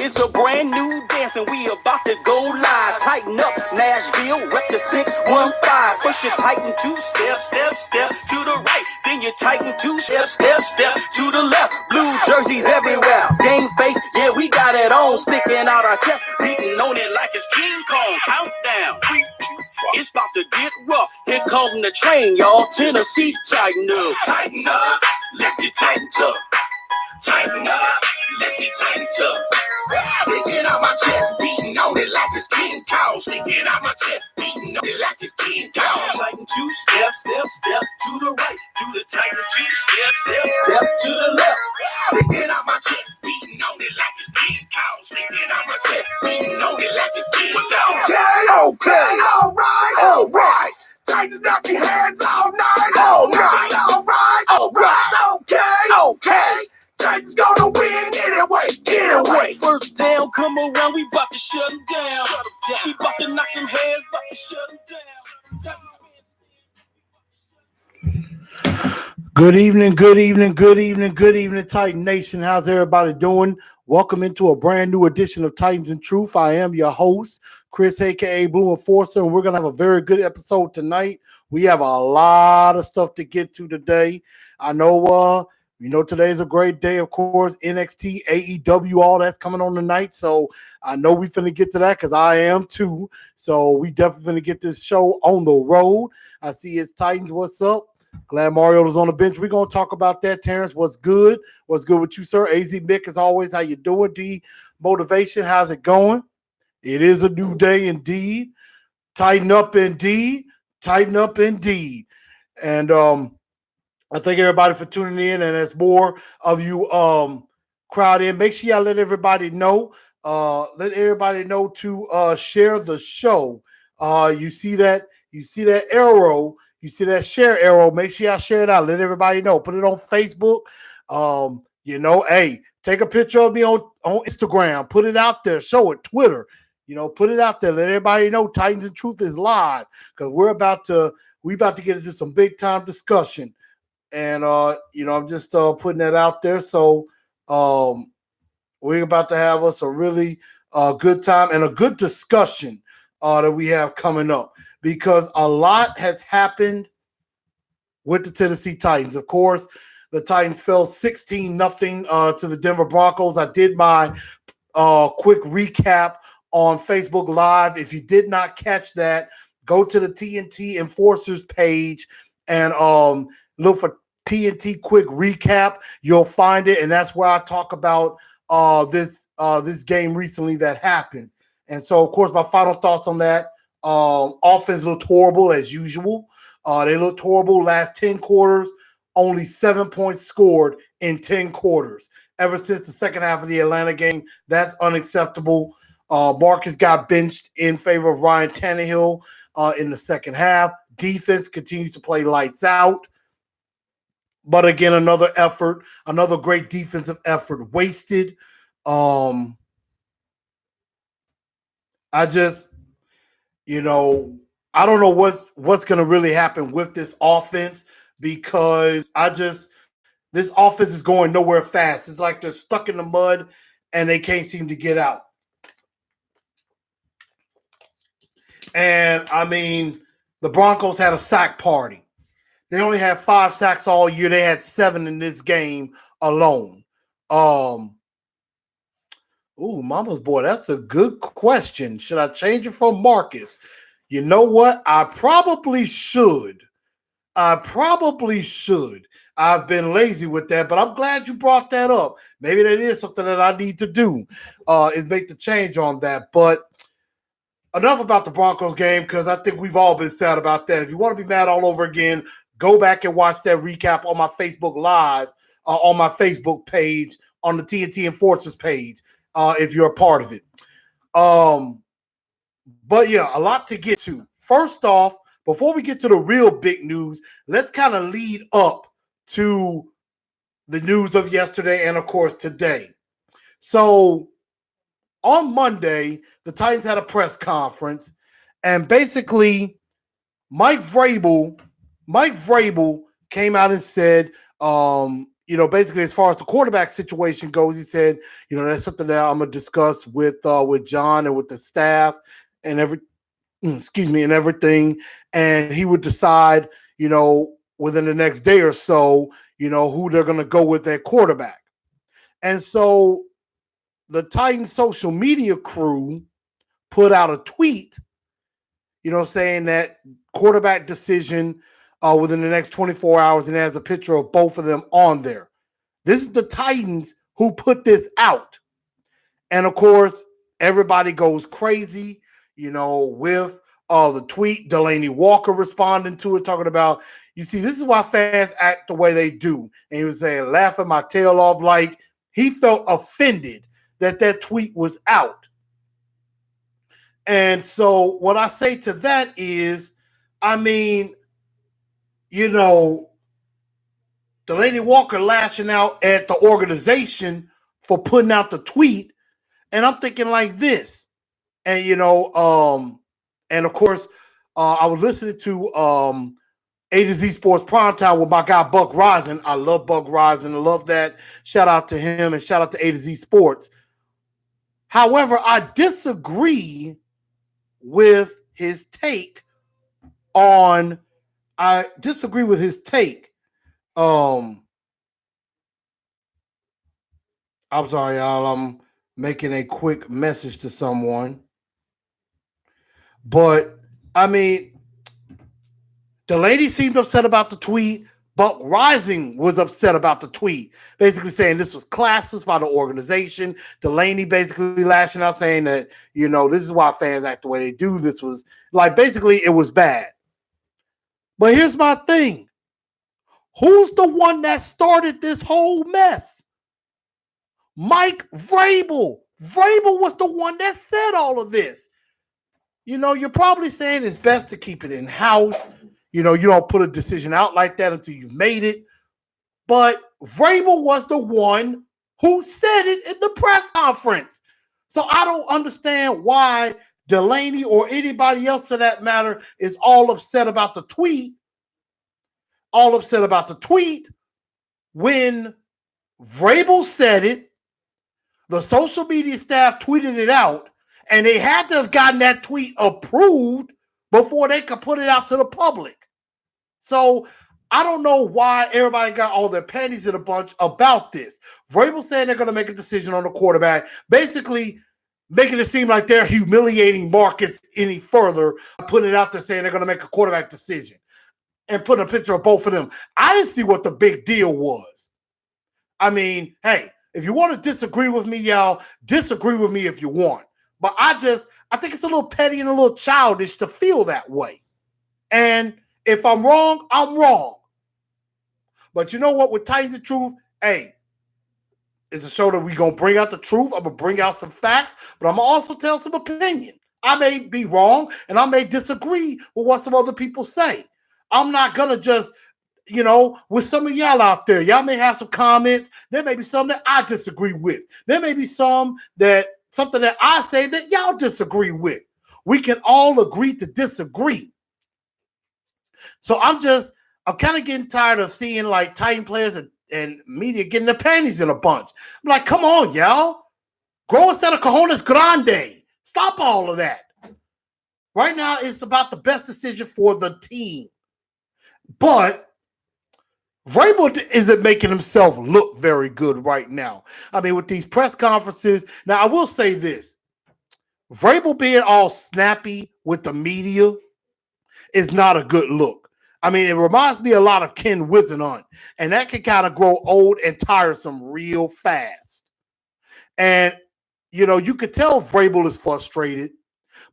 It's a brand new dance and we about to go live. Tighten up, Nashville, rep the 615. First you tighten 2 steps, step to the right. Then you tighten 2 steps, step to the left. Blue jerseys everywhere. Game face, yeah, we got it on. Sticking out our chest, beating on it like it's King Kong. Countdown. 3, 2, 1. It's about to get rough. Here come the train, y'all. Tennessee, tighten up. Tighten up, let's get tightened up. Tighten up, let's get tightened up. Sticking out my chest, beating on it like it's King Kong. Sticking out my chest, beating on it like it's King Kong. Tighten 2 steps, step to the right. Do the tighten 2 steps, step to the left. Sticking out my chest, beating on it like it's King Kong. Sticking out my chest, beating on it like it's King Kong. Okay, alright. Titans knock your hands all night, alright, okay. Titans gonna win anyway. First down, come around, we bout to shut them down. We bout to knock some heads, bout to shut them down. Good evening, Titan Nation. How's everybody doing? Welcome into a brand new edition of Titans and Truth. I am your host, Chris, aka Blue Enforcer, and we're gonna have a very good episode tonight. We have a lot of stuff to get to today. I know today's a great day, of course. NXT, AEW, all that's coming on tonight. So I know we finna get to that because I am too. So we definitely finna get this show on the road. I see it's Titans. What's up? Glad Mariota's on the bench. We're going to talk about that. Terrence, what's good? What's good with you, sir? AZ Mick, as always, how you doing? D Motivation, how's it going? It is a new day indeed. Tighten up indeed. And I thank everybody for tuning in. And as more of you crowd in, make sure y'all let everybody know. Let everybody know to share the show. You see that arrow. You see that share arrow. Make sure y'all share it out. Let everybody know. Put it on Facebook. Hey, take a picture of me on Instagram. Put it out there. Show it. Twitter. Put it out there. Let everybody know Titans and Truth is live because we're about to get into some big time discussion. And I'm just putting that out there. So we're about to have us a really good time and a good discussion that we have coming up because a lot has happened with the Tennessee Titans. Of course, the Titans fell 16-0 to the Denver Broncos. I did my quick recap on Facebook Live. If you did not catch that, go to the TNT Enforcers page and look for TNT quick recap. You'll find it, and that's where I talk about this game recently that happened. And so, of course, my final thoughts on that. Offense looked horrible as usual. They looked horrible last 10 quarters. Only 7 points scored in 10 quarters. Ever since the second half of the Atlanta game, that's unacceptable. Marcus got benched in favor of Ryan Tannehill in the second half. Defense continues to play lights out. But again, another great defensive effort wasted. I just, I don't know what's going to really happen with this offense because this offense is going nowhere fast. It's like they're stuck in the mud and they can't seem to get out. And, the Broncos had a sack party. They only had 5 sacks all year. They had 7 in this game alone. Mama's boy, that's a good question. Should I change it from Marcus? You know what? I probably should. I've been lazy with that, but I'm glad you brought that up. Maybe that is something that I need to do, is make the change on that. But enough about the Broncos game because I think we've all been sad about that. If you want to be mad all over again, go back and watch that recap on my Facebook Live, on my Facebook page, on the TNT Enforcers page, if you're a part of it. But yeah, a lot to get to. First off, before we get to the real big news, let's kind of lead up to the news of yesterday and, of course, today. So on Monday, the Titans had a press conference, and basically Mike Vrabel came out and said, basically as far as the quarterback situation goes, he said, that's something that I'm gonna discuss with John and with the staff and and everything, and he would decide, within the next day or so, who they're gonna go with at quarterback. And so the Titans social media crew put out a tweet, saying that quarterback decision within the next 24 hours, and has a picture of both of them on there. This is the Titans who put this out. And of course, everybody goes crazy, with the tweet. Delaney Walker responding to it, talking about, this is why fans act the way they do. And he was saying, laughing my tail off, like he felt offended that tweet was out. And so what I say to that is, Delaney Walker lashing out at the organization for putting out the tweet. And I'm thinking like this. And, and of course, I was listening to A to Z Sports Primetime with my guy, Buck Rising. I love Buck Rising. I love that. Shout out to him and shout out to A to Z Sports. However, I disagree with his take I'm sorry, y'all. I'm making a quick message to someone. But, the lady seemed upset about the tweet. Buck Rising was upset about the tweet, basically saying this was classless by the organization. Delaney basically lashing out, saying that, this is why fans act the way they do. This was basically it was bad. But here's my thing. Who's the one that started this whole mess? Mike Vrabel. Vrabel was the one that said all of this. You're probably saying it's best to keep it in-house. You don't put a decision out like that until you've made it. But Vrabel was the one who said it in the press conference. So I don't understand why Delaney or anybody else for that matter is all upset about the tweet. All upset about the tweet when Vrabel said it, the social media staff tweeted it out, and they had to have gotten that tweet approved before they could put it out to the public. So I don't know why everybody got all their panties in a bunch about this. Vrabel saying they're going to make a decision on the quarterback, basically making it seem like they're humiliating Marcus any further, putting it out there saying they're going to make a quarterback decision and putting a picture of both of them. I didn't see what the big deal was. Hey, if you want to disagree with me, y'all, disagree with me if you want. But I think it's a little petty and a little childish to feel that way. And if I'm wrong, I'm wrong. But you know what? With Titans of Truth, hey, it's a show that we're going to bring out the truth. I'm going to bring out some facts, but I'm going to also tell some opinion. I may be wrong, and I may disagree with what some other people say. I'm not going to just, with some of y'all out there, y'all may have some comments. There may be some that I disagree with. There may be something that I say that y'all disagree with. We can all agree to disagree. So I'm kind of getting tired of seeing Titan players and media getting their panties in a bunch. I'm like, come on, y'all. Grow a set of cojones grande. Stop all of that. Right now, it's about the best decision for the team. But Vrabel isn't making himself look very good right now. With these press conferences. Now, I will say this. Vrabel being all snappy with the media is not a good look. It reminds me a lot of Ken Wisenhunt, and that can kind of grow old and tiresome real fast. And, you could tell Vrabel is frustrated,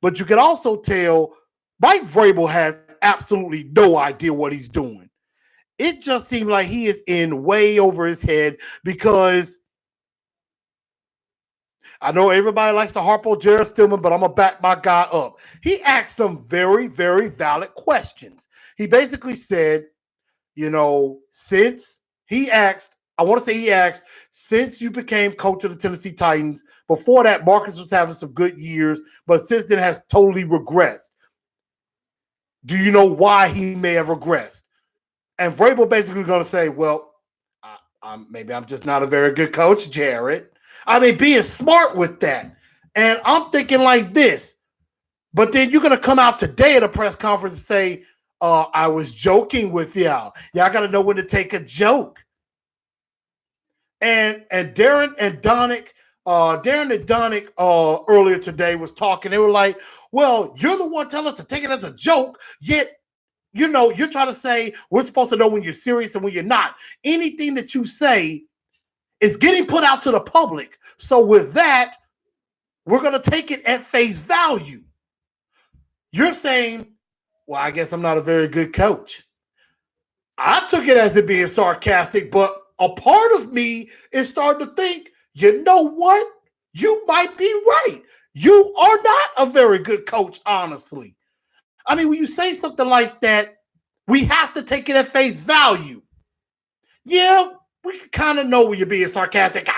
but you can also tell Mike Vrabel has absolutely no idea what he's doing. It just seems like he is in way over his head because I know everybody likes to harp on Jared Stillman, but I'm going to back my guy up. He asked some very, very valid questions. He basically said, since you became coach of the Tennessee Titans, before that, Marcus was having some good years, but since then has totally regressed. Do you know why he may have regressed? And Vrabel basically going to say, well, Maybe I'm just not a very good coach, Jared. I mean, being smart with that. And I'm thinking like this. But then you're gonna come out today at a press conference and say, I was joking with y'all. Y'all gotta know when to take a joke. And Darren and Donick earlier today was talking. They were like, well, you're the one telling us to take it as a joke, yet you're trying to say we're supposed to know when you're serious and when you're not. Anything that you say is getting put out to the public. So with that, we're going to take it at face value. You're saying, well, I guess I'm not a very good coach. I took it as it being sarcastic, but a part of me is starting to think, you know what? You might be right. You are not a very good coach, honestly. I mean, when you say something like that, we have to take it at face value. Yeah, we kind of know when you're being sarcastic.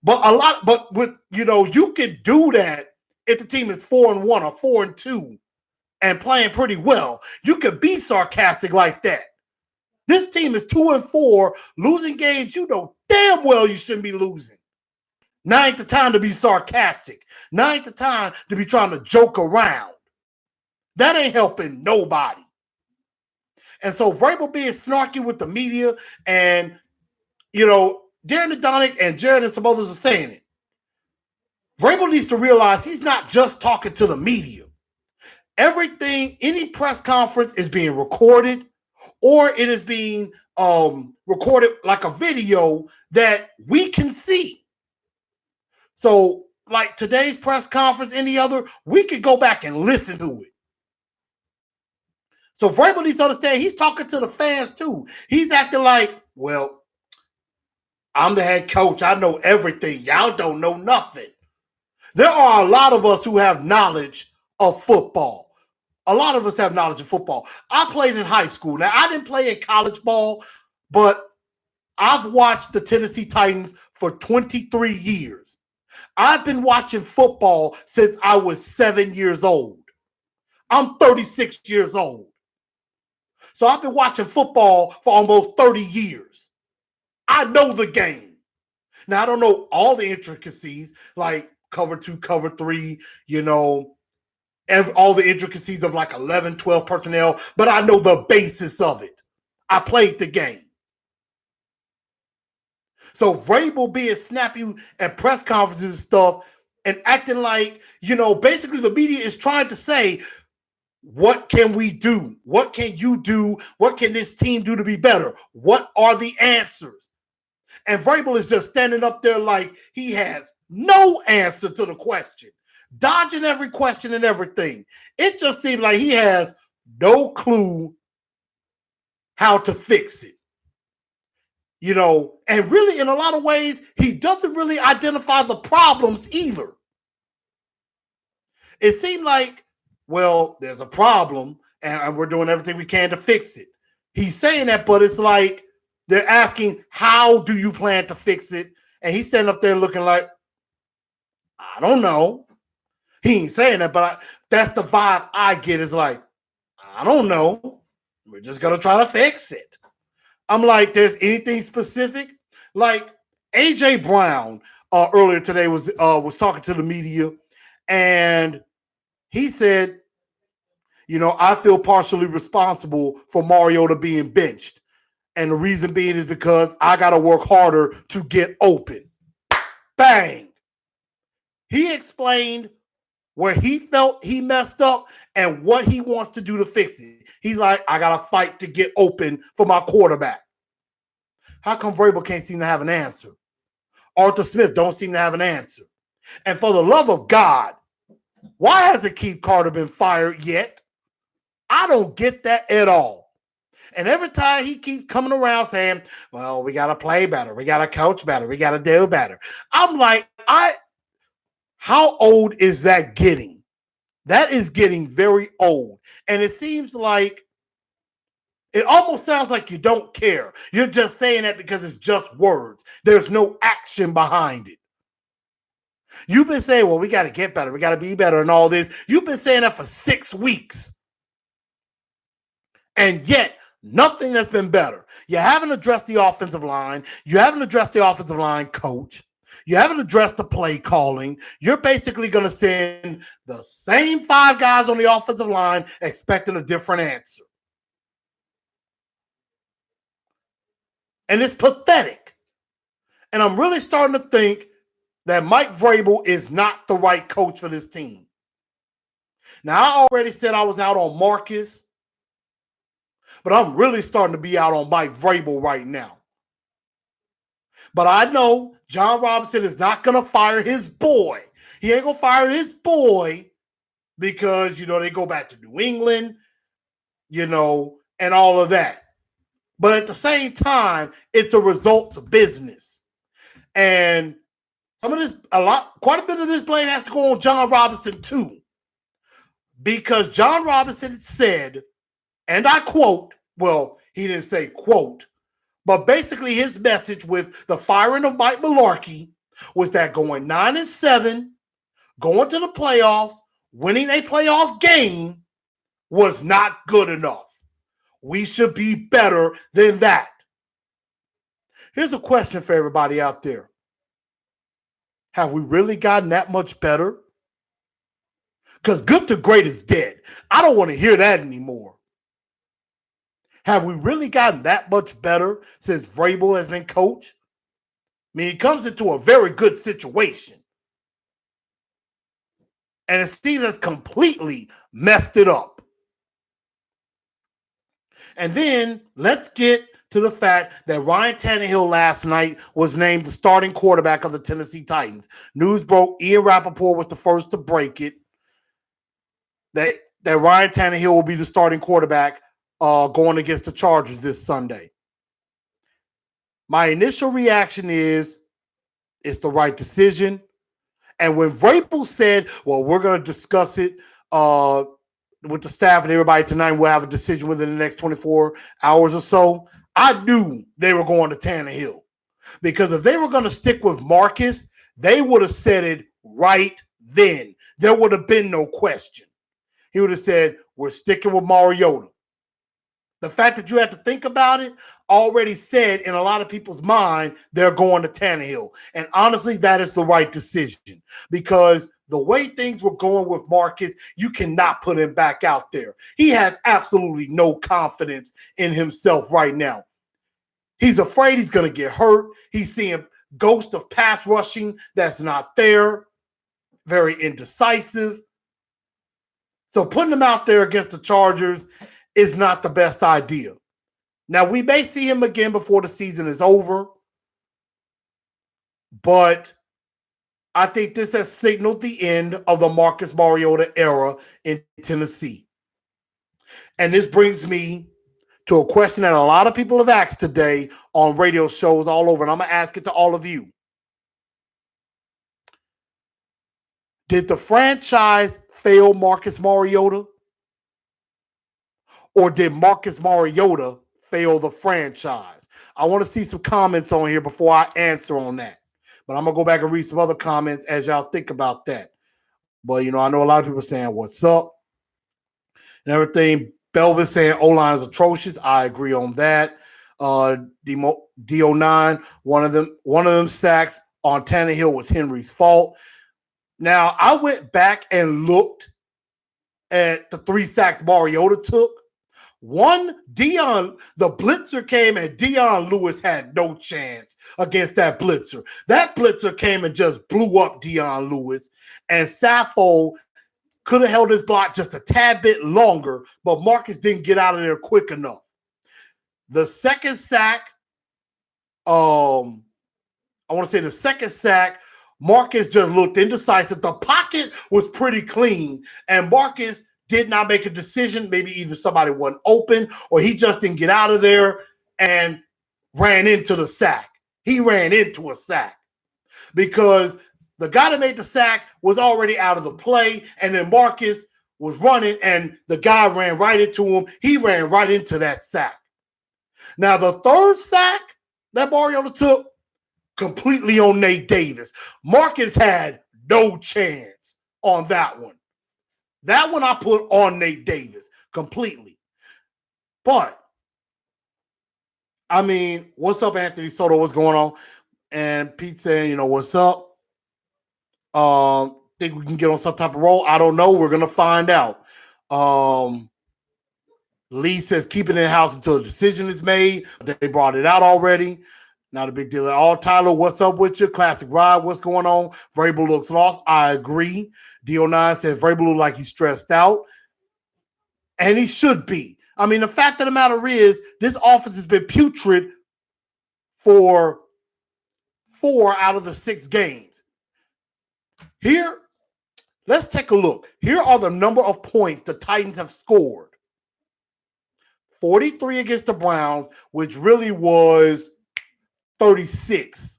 But with you can do that if the team is 4-1 or 4-2 and playing pretty well. You could be sarcastic like that. This team is 2-4, losing games you know damn well you shouldn't be losing. Now ain't the time to be sarcastic. Now ain't the time to be trying to joke around. That ain't helping nobody. And so Vrabel being snarky with the media, and Darren Donick and Jared and some others are saying it. Vrabel needs to realize he's not just talking to the media. Everything, any press conference is being recorded, or it is being recorded like a video that we can see. So, like today's press conference, any other, we could go back and listen to it. So Vrabel needs to understand he's talking to the fans too. He's acting like, well, I'm the head coach. I know everything. Y'all don't know nothing. There are a lot of us who have knowledge of football. A lot of us have knowledge of football. I played in high school. Now, I didn't play in college ball, but I've watched the Tennessee Titans for 23 years. I've been watching football since I was 7 years old. I'm 36 years old. So I've been watching football for almost 30 years. I know the game. Now, I don't know all the intricacies, like cover 2, cover 3, all the intricacies of like 11, 12 personnel, but I know the basis of it. I played the game. So Vrabel being snappy at press conferences and stuff and acting like, basically the media is trying to say, what can we do? What can you do? What can this team do to be better? What are the answers? And Vrabel is just standing up there like he has no answer to the question, dodging every question and everything. It just seems like he has no clue how to fix it. And really, in a lot of ways, he doesn't really identify the problems either. It seemed like, well, there's a problem and we're doing everything we can to fix it. He's saying that, but it's like they're asking, how do you plan to fix it? And he's standing up there looking like, I don't know. He ain't saying that, but that's the vibe I get. Is like, I don't know. We're just going to try to fix it. I'm like, there's anything specific? Like A.J. Brown earlier today was talking to the media, and he said, I feel partially responsible for Mariota being benched. And the reason being is because I got to work harder to get open. Bang. He explained where he felt he messed up and what he wants to do to fix it. He's like, I got to fight to get open for my quarterback. How come Vrabel can't seem to have an answer? Arthur Smith don't seem to have an answer. And for the love of God, why hasn't Keith Carter been fired yet? I don't get that at all. And every time he keeps coming around saying, well, we got to play better. We got to coach better. We got to do better. I'm like, how old is that getting? That is getting very old. And it seems like, it almost sounds like you don't care. You're just saying that because it's just words. There's no action behind it. You've been saying, well, we got to get better. We got to be better and all this. You've been saying that for 6 weeks. And yet, Nothing that's been better. You haven't addressed the offensive line. You haven't addressed the offensive line coach. You haven't addressed the play calling. You're basically going to send the same 5 guys on the offensive line expecting a different answer. And it's pathetic. And I'm really starting to think that Mike Vrabel is not the right coach for this team. Now, I already said I was out on Marcus, but I'm really starting to be out on Mike Vrabel right now. But I know John Robinson is not going to fire his boy. He ain't going to fire his boy because, they go back to New England, and all of that. But at the same time, it's a results of business. And quite a bit of this blame has to go on John Robinson too. Because John Robinson said, and I quote, well, he didn't say quote, but basically his message with the firing of Mike Mularkey was that going 9-7, going to the playoffs, winning a playoff game was not good enough. We should be better than that. Here's a question for everybody out there. Have we really gotten that much better? Because good to great is dead. I don't want to hear that anymore. Have we really gotten that much better since Vrabel has been coach? I mean, he comes into a very good situation. And it seems has completely messed it up. And then let's get to the fact that Ryan Tannehill last night was named the starting quarterback of the Tennessee Titans. News broke, Ian Rappaport was the first to break it, that Ryan Tannehill will be the starting quarterback going against the Chargers this Sunday. My initial reaction is it's the right decision. And when Vrabel said, well, we're going to discuss it with the staff and everybody tonight, we'll have a decision within the next 24 hours or so, I knew they were going to Tannehill. Because if they were going to stick with Marcus, they would have said it right then. There would have been no question. He would have said, we're sticking with Mariota. The fact that you had to think about it already said in a lot of people's mind, they're going to Tannehill. And honestly, that is the right decision because the way things were going with Marcus, you cannot put him back out there. He has absolutely no confidence in himself right now. He's afraid he's going to get hurt. He's seeing ghosts of pass rushing that's not there. Very indecisive. So putting him out there against the Chargers is not the best idea. Now, we may see him again before the season is over, but I think this has signaled the end of the Marcus Mariota era in Tennessee. And this brings me to a question that a lot of people have asked today on radio shows all over, and I'm going to ask it to all of you. Did the franchise fail Marcus Mariota? Or did Marcus Mariota fail the franchise? I want to see some comments on here before I answer on that. But I'm going to go back and read some other comments as y'all think about that. But, I know a lot of people saying, what's up? And everything. Belvis saying O-line is atrocious. I agree on that. D09, one of them sacks on Tannehill was Henry's fault. Now, I went back and looked at the 3 sacks Mariota took. One, the blitzer came and Dion Lewis had no chance against that blitzer. That blitzer came and just blew up Dion Lewis. And Saffold could have held his block just a tad bit longer, but Marcus didn't get out of there quick enough. The second sack, Marcus just looked indecisive. The pocket was pretty clean, and Marcus did not make a decision. Maybe either somebody wasn't open or he just didn't get out of there and ran into the sack. He ran into a sack because the guy that made the sack was already out of the play, and then Marcus was running, and the guy ran right into him. He ran right into that sack. Now, the third sack that Mariota took, completely on Nate Davis. Marcus had no chance on that one. That one I put on Nate Davis completely. But I mean, what's up, Anthony Soto? What's going on? And Pete saying, what's up? Think we can get on some type of roll? I don't know. We're gonna find out. Lee says keep it in house until a decision is made. They brought it out already. Not a big deal at all. Tyler, what's up with you? Classic Ride, what's going on? Vrabel looks lost. I agree. DO9 says Vrabel looks like he's stressed out. And he should be. I mean, the fact of the matter is, this offense has been putrid for 4 out of the 6 games. Here, let's take a look. Here are the number of points the Titans have scored. 43 against the Browns, which really was 36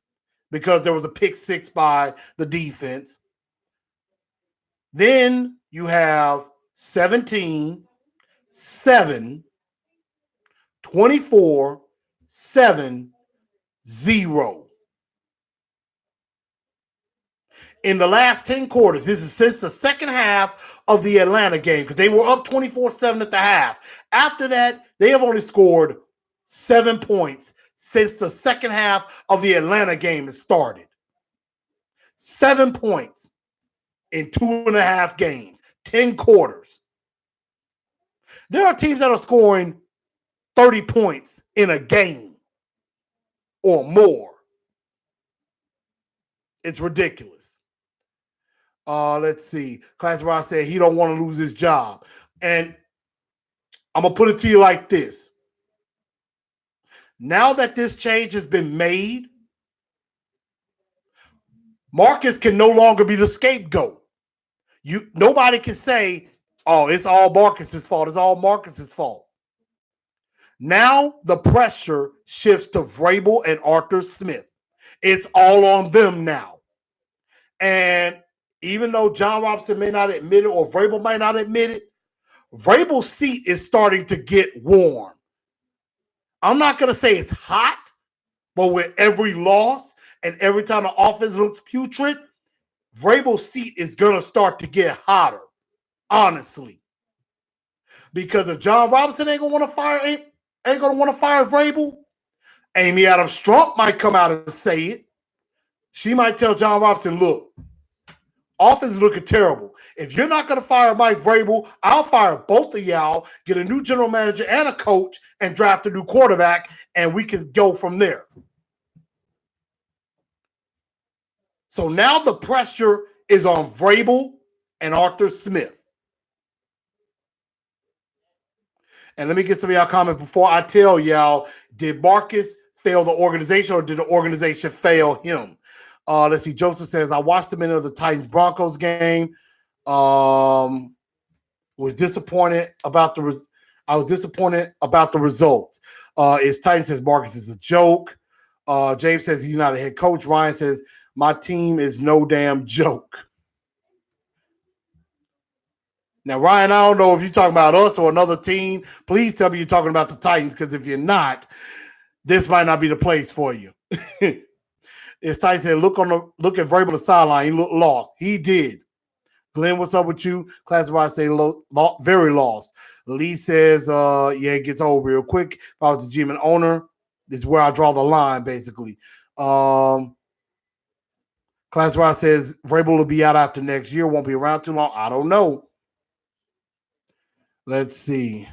because there was a pick 6 by the defense. Then you have 17, 7, 24, 7, 0. In the last 10 quarters, this is since the second half of the Atlanta game, because they were up 24-7 at the half. After that, they have only scored 7 points since the second half of the Atlanta game has started. 7 points in 2.5 games, 10 quarters. There are teams that are scoring 30 points in a game or more. It's ridiculous. Let's see. Class Ross said he don't want to lose his job. And I'm going to put it to you like this. Now that this change has been made, Marcus can no longer be the scapegoat. Nobody can say, oh, it's all Marcus's fault. It's all Marcus's fault. Now the pressure shifts to Vrabel and Arthur Smith. It's all on them now. And even though John Robinson may not admit it or Vrabel might not admit it, Vrabel's seat is starting to get warm. I'm not going to say it's hot, but with every loss and every time the offense looks putrid, Vrabel's seat is going to start to get hotter, honestly. Because if John Robinson ain't going to want to fire Vrabel, Amy Adams Strunk might come out and say it. She might tell John Robinson, look, offense is looking terrible. If you're not going to fire Mike Vrabel, I'll fire both of y'all, get a new general manager and a coach, and draft a new quarterback, and we can go from there. So now the pressure is on Vrabel and Arthur Smith. And let me get some of y'all comments before I tell y'all, did Marcus fail the organization or did the organization fail him? Let's see. Joseph says, I watched the minute of the Titans-Broncos game. Was disappointed about the results. It's Titan says Marcus is a joke. James says he's not a head coach. Ryan says my team is no damn joke. Now, Ryan, I don't know if you're talking about us or another team. Please tell me you're talking about the Titans, because if you're not, this might not be the place for you. It's Titan said, look at Vrabel the sideline. He looked lost. He did. Glenn, what's up with you? Class Ryan say very lost. Lee says, it gets old real quick. If I was the GM and owner, this is where I draw the line, basically. Class Ryan says Vrabel will be out after next year. Won't be around too long. I don't know. Let's see.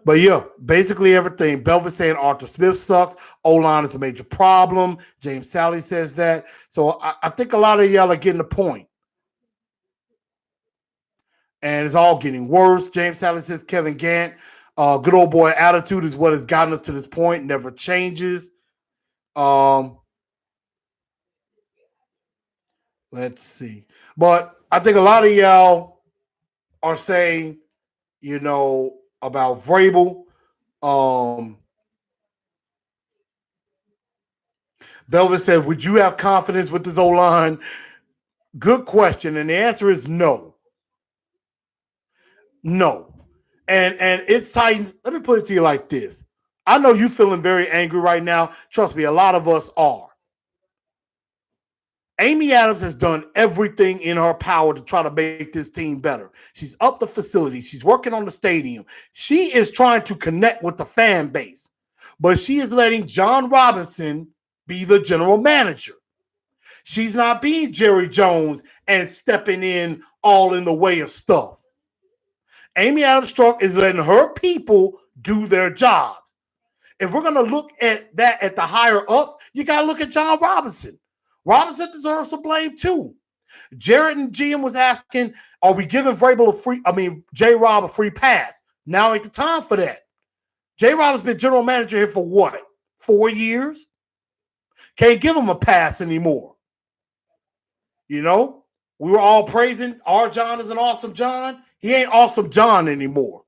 But yeah, basically everything. Belvin saying Arthur Smith sucks. O-line is a major problem. James Sally says that. So I think a lot of y'all are getting the point. And it's all getting worse. James Sally says Kevin Gant. Good old boy attitude is what has gotten us to this point. Never changes. Let's see. But I think a lot of y'all are saying, about Vrabel. Belvin said, would you have confidence with this O-line? Good question. And the answer is no. No. And it's Titans. Let me put it to you like this. I know you're feeling very angry right now. Trust me, a lot of us are. Amy Adams has done everything in her power to try to make this team better. She's up the facilities. She's working on the stadium. She is trying to connect with the fan base, but she is letting John Robinson be the general manager. She's not being Jerry Jones and stepping in all in the way of stuff. Amy Adams Strunk is letting her people do their jobs. If we're going to look at that at the higher ups, you got to look at John Robinson. Robinson deserves some blame too. Jared and GM was asking, are we giving J-Rob a free pass? Now ain't the time for that. J-Rob has been general manager here for what? 4 years? Can't give him a pass anymore. You know, we were all praising our John is an awesome John. He ain't awesome John anymore.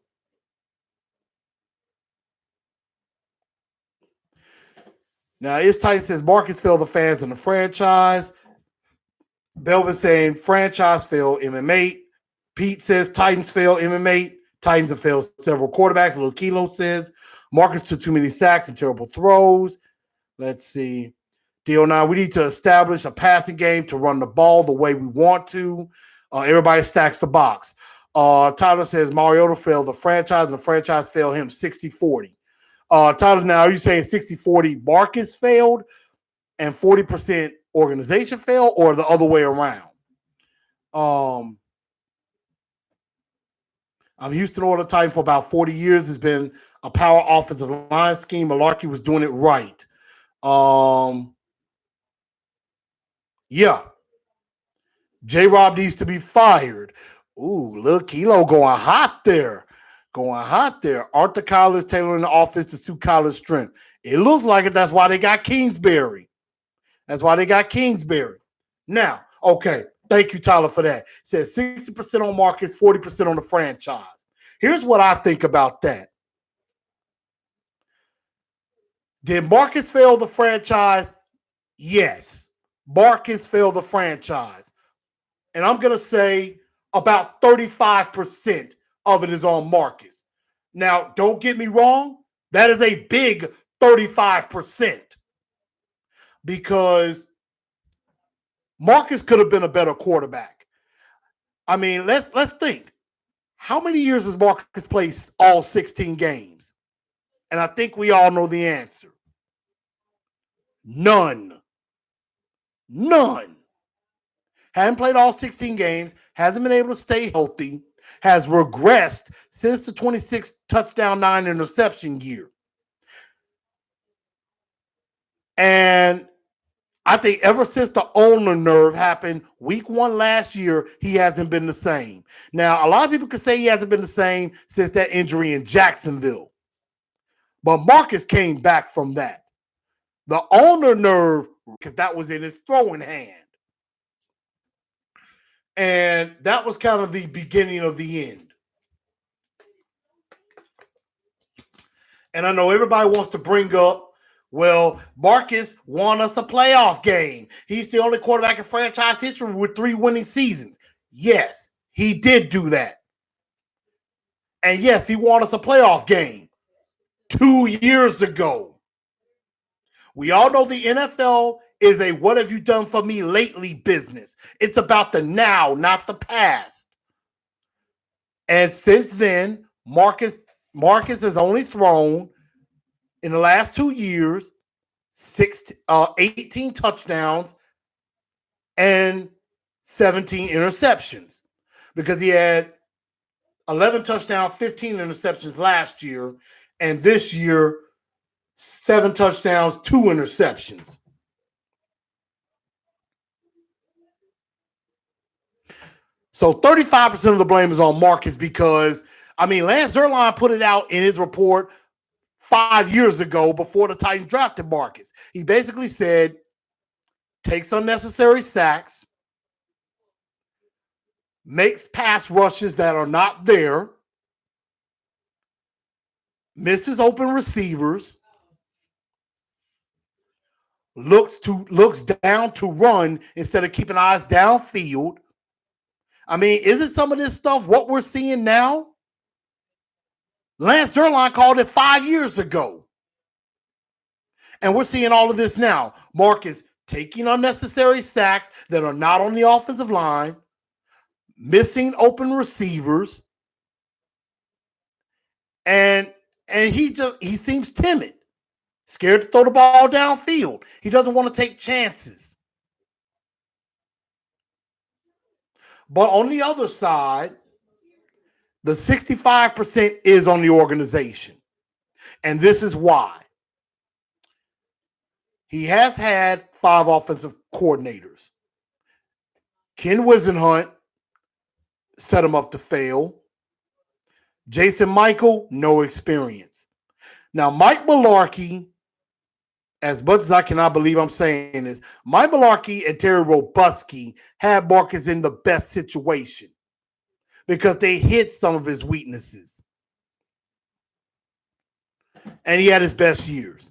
Now, It's Tight says Marcus failed the fans and the franchise. Belvin saying franchise failed MMA. Pete says Titans fail MMA. Titans have failed several quarterbacks. Little Kilo says Marcus took too many sacks and terrible throws. Let's see. DO9, we need to establish a passing game to run the ball the way we want to. Everybody stacks the box. Tyler says Mariota failed the franchise and the franchise failed him 60-40. Tyler, now are you saying 60-40 Marcus failed and 40% organization failed, or the other way around? I'm Houston Order Titan for about 40 years. It's been a power offensive line scheme. Malarkey was doing it right. Yeah. J-Rob needs to be fired. Ooh, look, Kilo going hot there. Aren't the College tailoring the offense to suit College strength? It looks like it. That's why they got Kingsbury. Now, okay, thank you, Tyler, for that. It says 60% on Marcus, 40% on the franchise. Here's what I think about that. Did Marcus fail the franchise? Yes. Marcus failed the franchise. And I'm going to say about 35% of it is on Marcus. Now, don't get me wrong. That is a big 35%. Because Marcus could have been a better quarterback. I mean, let's think. How many years has Marcus played all 16 games? And I think we all know the answer. None. Hasn't played all 16 games, hasn't been able to stay healthy, has regressed since the 26 touchdown, 9 interception year. And I think ever since the ulnar nerve happened week 1 last year, he hasn't been the same. Now, a lot of people could say he hasn't been the same since that injury in Jacksonville. But Marcus came back from that. The ulnar nerve, because that was in his throwing hand. And that was kind of the beginning of the end. And I know everybody wants to bring up, well, Marcus won us a playoff game. He's the only quarterback in franchise history with 3 winning seasons. Yes, he did do that. And yes, he won us a playoff game 2 years ago. We all know the NFL is a what have you done for me lately business. It's about the now, not the past. And since then, Marcus has only thrown in the last 2 years 18 touchdowns and 17 interceptions, because he had 11 touchdowns, 15 interceptions last year, and this year 7 touchdowns, 2 interceptions. So 35% of the blame is on Marcus because, I mean, Lance Zierlein put it out in his report 5 years ago before the Titans drafted Marcus. He basically said, takes unnecessary sacks, makes pass rushes that are not there, misses open receivers, looks down to run instead of keeping eyes downfield. I mean, isn't some of this stuff what we're seeing now? Lance Zierlein called it 5 years ago. And we're seeing all of this now. Marcus taking unnecessary sacks that are not on the offensive line, missing open receivers, and he seems timid, scared to throw the ball downfield. He doesn't want to take chances. But on the other side, the 65% is on the organization. And this is why. He has had 5 offensive coordinators. Ken Wisenhunt set him up to fail. Jason Michael, no experience. Now, Mike Mularkey, as much as I cannot believe I'm saying this, Mike Mularkey and Terry Robusky had Marcus in the best situation because they hit some of his weaknesses. And he had his best years.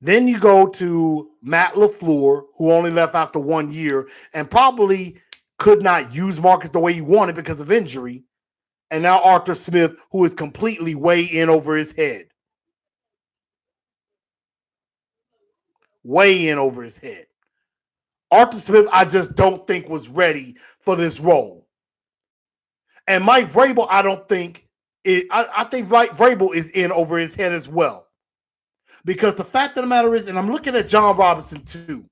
Then you go to Matt LaFleur, who only left after 1 year and probably could not use Marcus the way he wanted because of injury. And now Arthur Smith, who is completely way in over his head. Way in over his head. Arthur Smith, I just don't think was ready for this role. And Mike Vrabel, I think Mike Vrabel is in over his head as well. Because the fact of the matter is, and I'm looking at John Robinson too,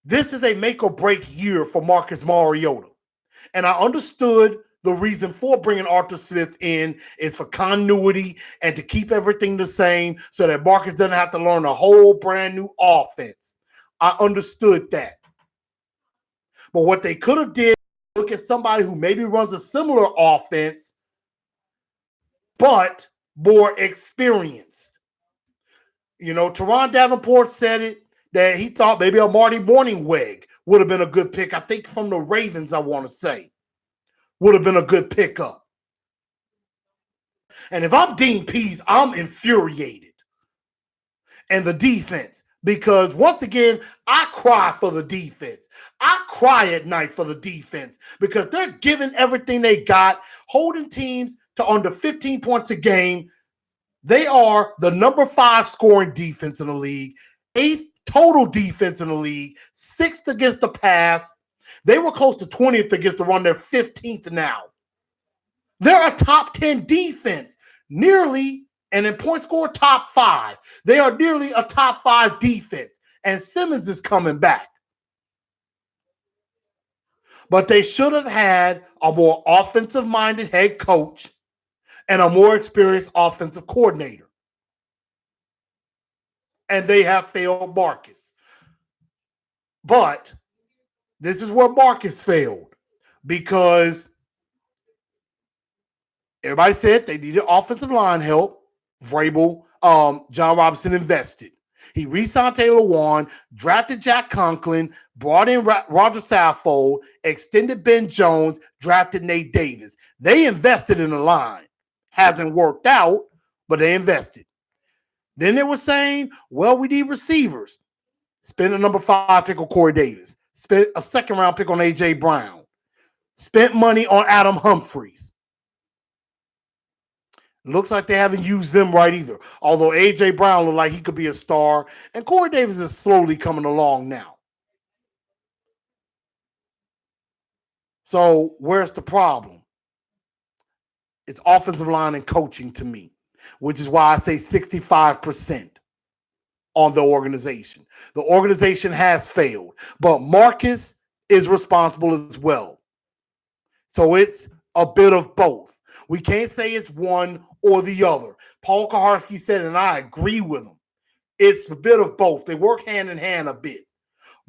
this is a make or break year for Marcus Mariota. And I understood the reason for bringing Arthur Smith in is for continuity and to keep everything the same so that Marcus doesn't have to learn a whole brand new offense. I understood that. But what they could have did, look at somebody who maybe runs a similar offense, but more experienced. You know, Teron Davenport said it, that he thought maybe a Marty Morningweg would have been a good pick. I think from the Ravens, I want to say, would have been a good pickup. And if I'm Dean Pease, I'm infuriated. And the defense, because once again, I cry for the defense. I cry at night for the defense because they're giving everything they got, holding teams to under 15 points a game. They are the number 5 scoring defense in the league, 8th total defense in the league, 6th against the pass. They were close to 20th against the run. They're 15th now. They're a top 10 defense, nearly, and in point score, top 5. They are nearly a top 5 defense, and Simmons is coming back. But they should have had a more offensive-minded head coach and a more experienced offensive coordinator. And they have failed Marcus. But this is where Marcus failed because everybody said they needed offensive line help. Vrabel, John Robinson invested. He re-signed Taylor Warren, drafted Jack Conklin, brought in Roger Saffold, extended Ben Jones, drafted Nate Davis. They invested in the line. Hasn't worked out, but they invested. Then they were saying, well, we need receivers. Spent a number 5 pick on Corey Davis. Spent a 2nd round pick on A.J. Brown. Spent money on Adam Humphries. Looks like they haven't used them right either. Although A.J. Brown looked like he could be a star. And Corey Davis is slowly coming along now. So where's the problem? It's offensive line and coaching to me, which is why I say 65% on the organization. The organization has failed, but Marcus is responsible as well. So it's a bit of both. We can't say it's one or the other. Paul Kaharski said, and I agree with him, it's a bit of both. They work hand in hand a bit.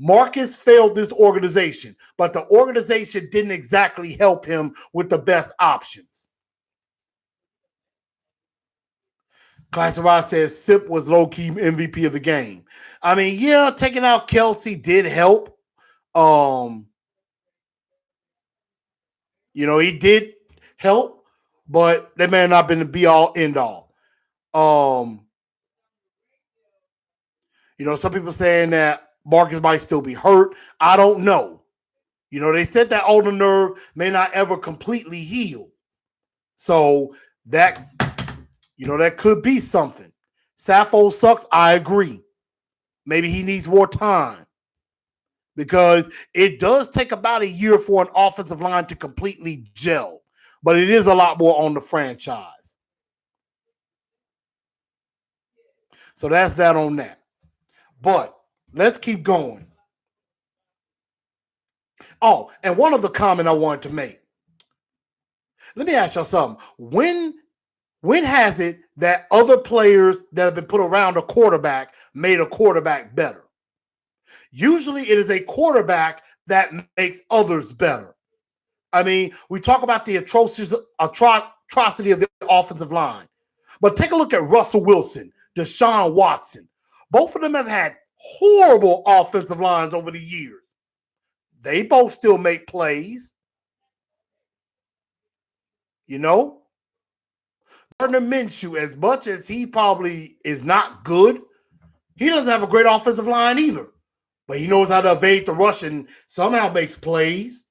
Marcus failed this organization, but the organization didn't exactly help him with the best options. Classic Ross says Sip was low-key MVP of the game. I mean, yeah, taking out Kelsey did help. You know, he did help, but that may have not been the be-all, end-all. You know, some people saying that Marcus might still be hurt. I don't know. You know, they said that ulnar nerve may not ever completely heal. So that, you know, that could be something. Saffold sucks. I agree. Maybe he needs more time because it does take about a year for an offensive line to completely gel, but it is a lot more on the franchise. So that's that on that. But let's keep going. Oh, and one other comment I wanted to make. Let me ask y'all something. When has it that other players that have been put around a quarterback made a quarterback better? Usually it is a quarterback that makes others better. I mean, we talk about the atrocity of the offensive line. But take a look at Russell Wilson, Deshaun Watson. Both of them have had horrible offensive lines over the years. They both still make plays. You know? Gardner Minshew, as much as he probably is not good, he doesn't have a great offensive line either. But he knows how to evade the rush and somehow makes plays.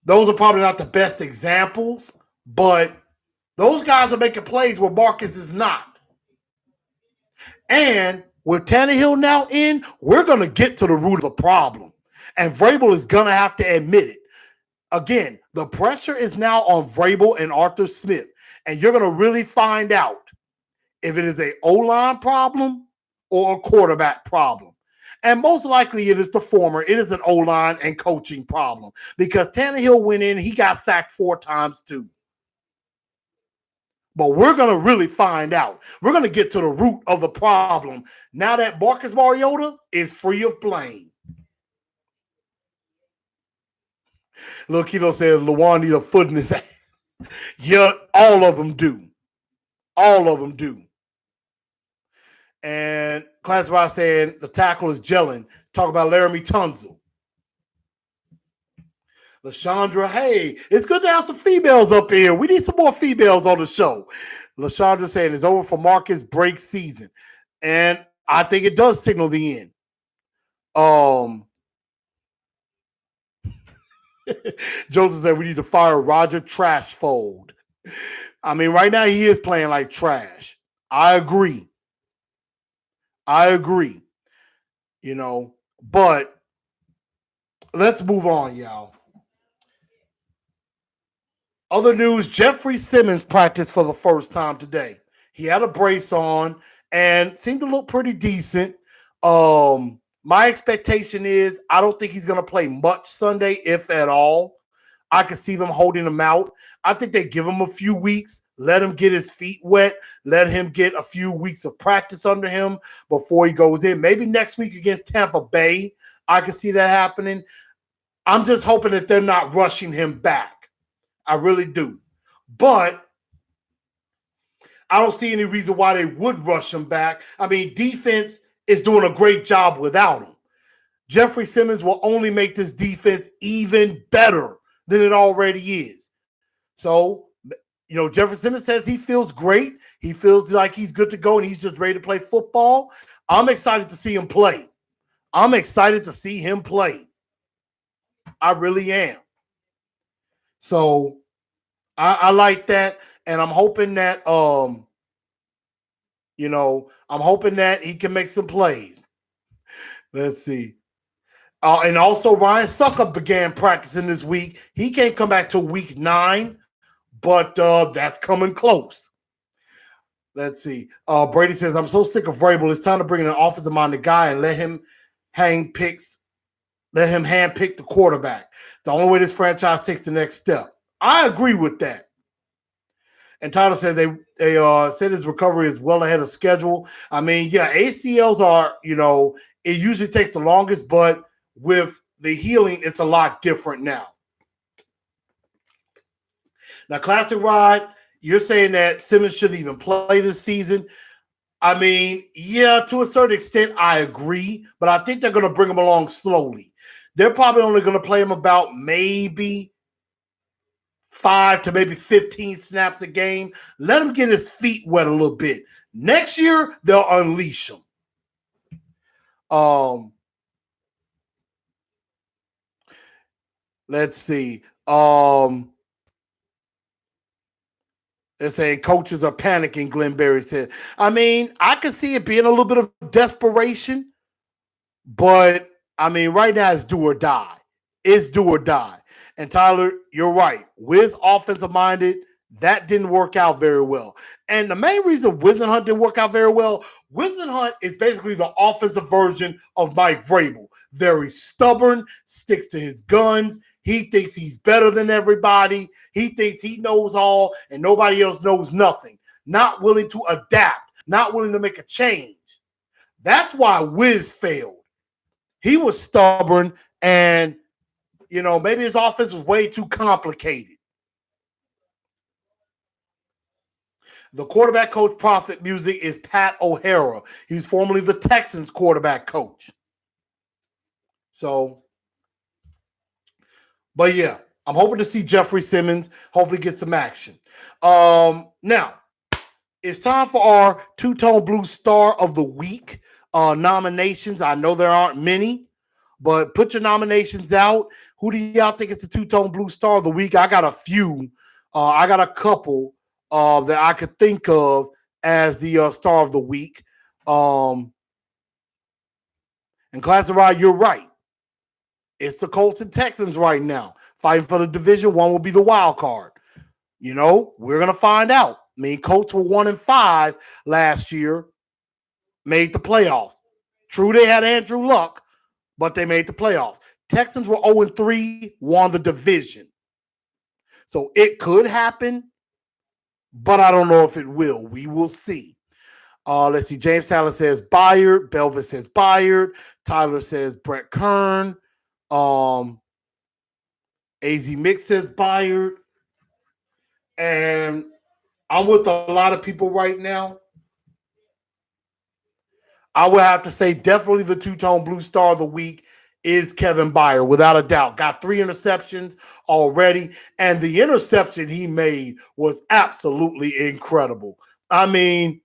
Those are probably not the best examples, but those guys are making plays where Marcus is not. And with Tannehill now in, we're going to get to the root of the problem. And Vrabel is going to have to admit it. Again, the pressure is now on Vrabel and Arthur Smith. And you're going to really find out if it is an O-line problem or a quarterback problem. And most likely it is the former. It is an O-line and coaching problem because Tannehill went in, he got sacked 4 times too. But we're going to really find out. We're going to get to the root of the problem now that Marcus Mariota is free of blame. Lil Keto says Lawan need a foot in his ass. Yeah, all of them do. All of them do. And Classified saying the tackle is gelling. Talk about Laramie Tunsil. LaShondra, hey, it's good to have some females up here. We need some more females on the show. LaShondra saying it's over for Marcus break season. And I think it does signal the end. Joseph said we need to fire Roger Trashfold. I mean, right now he is playing like trash. I agree. You know, but let's move on, y'all. Other news, Jeffrey Simmons practiced for the first time today. He had a brace on and seemed to look pretty decent. My expectation is I don't think he's going to play much Sunday, if at all. I could see them holding him out. I think they give him a few weeks, let him get his feet wet, let him get a few weeks of practice under him before he goes in. Maybe next week against Tampa Bay, I could see that happening. I'm just hoping that they're not rushing him back. I really do. But I don't see any reason why they would rush him back. I mean, defense is doing a great job without him. Jeffrey Simmons will only make this defense even better than it already is. So, you know, Jeffrey Simmons says he feels great. He feels like he's good to go and he's just ready to play football. I'm excited to see him play. I really am. So I like that. And I'm hoping that I'm hoping that he can make some plays. Let's see. And also Ryan Sucker began practicing this week. He can't come back till week 9, but that's coming close. Let's see. Brady says, I'm so sick of Vrabel. It's time to bring in an offensive-minded guy and let him handpick the quarterback. The only way this franchise takes the next step. I agree with that. And Tyler said they said his recovery is well ahead of schedule. I mean, yeah, ACLs are, it usually takes the longest, but with the healing, it's a lot different now. Now, Classic Rod, you're saying that Simmons shouldn't even play this season. I mean, yeah, to a certain extent, I agree, but I think they're going to bring him along slowly. They're probably only going to play him about maybe 5 to maybe 15 snaps a game. Let him get his feet wet a little bit. Next year, they'll unleash him. Let's see. They're saying coaches are panicking, Glenn Berry said. I mean, I could see it being a little bit of desperation, but I mean, right now it's do or die. It's do or die. And Tyler, you're right. Wiz offensive minded, that didn't work out very well. And the main reason Wiz and Hunt didn't work out very well, Wiz and Hunt is basically the offensive version of Mike Vrabel. Very stubborn, sticks to his guns. He thinks he's better than everybody. He thinks he knows all and nobody else knows nothing. Not willing to adapt, not willing to make a change. That's why Wiz failed. He was stubborn and, maybe his offense was way too complicated. The quarterback coach prophet music is Pat O'Hara. He's formerly the Texans quarterback coach. So, but yeah, I'm hoping to see Jeffrey Simmons hopefully get some action. Now, it's time for our Two-Tone Blue Star of the Week nominations. I know there aren't many, but put your nominations out. Who do y'all think is the Two-Tone Blue Star of the Week? I got a few. I got a couple that I could think of as the Star of the Week. And Class of Ride, you're right. It's the Colts and Texans right now. Fighting for the division. One will be the wild card. We're going to find out. I mean, Colts were 1-5 last year, made the playoffs. True, they had Andrew Luck, but they made the playoffs. Texans were 0-3, won the division. So it could happen, but I don't know if it will. We will see. Let's see. James Tyler says Byard. Belvis says Byard. Tyler says Brett Kern. AZ Mix says Byard. And I'm with a lot of people right now. I would have to say definitely the Two-Tone Blue Star of the Week is Kevin Byard, without a doubt. Got 3 interceptions already, and the interception he made was absolutely incredible. I mean,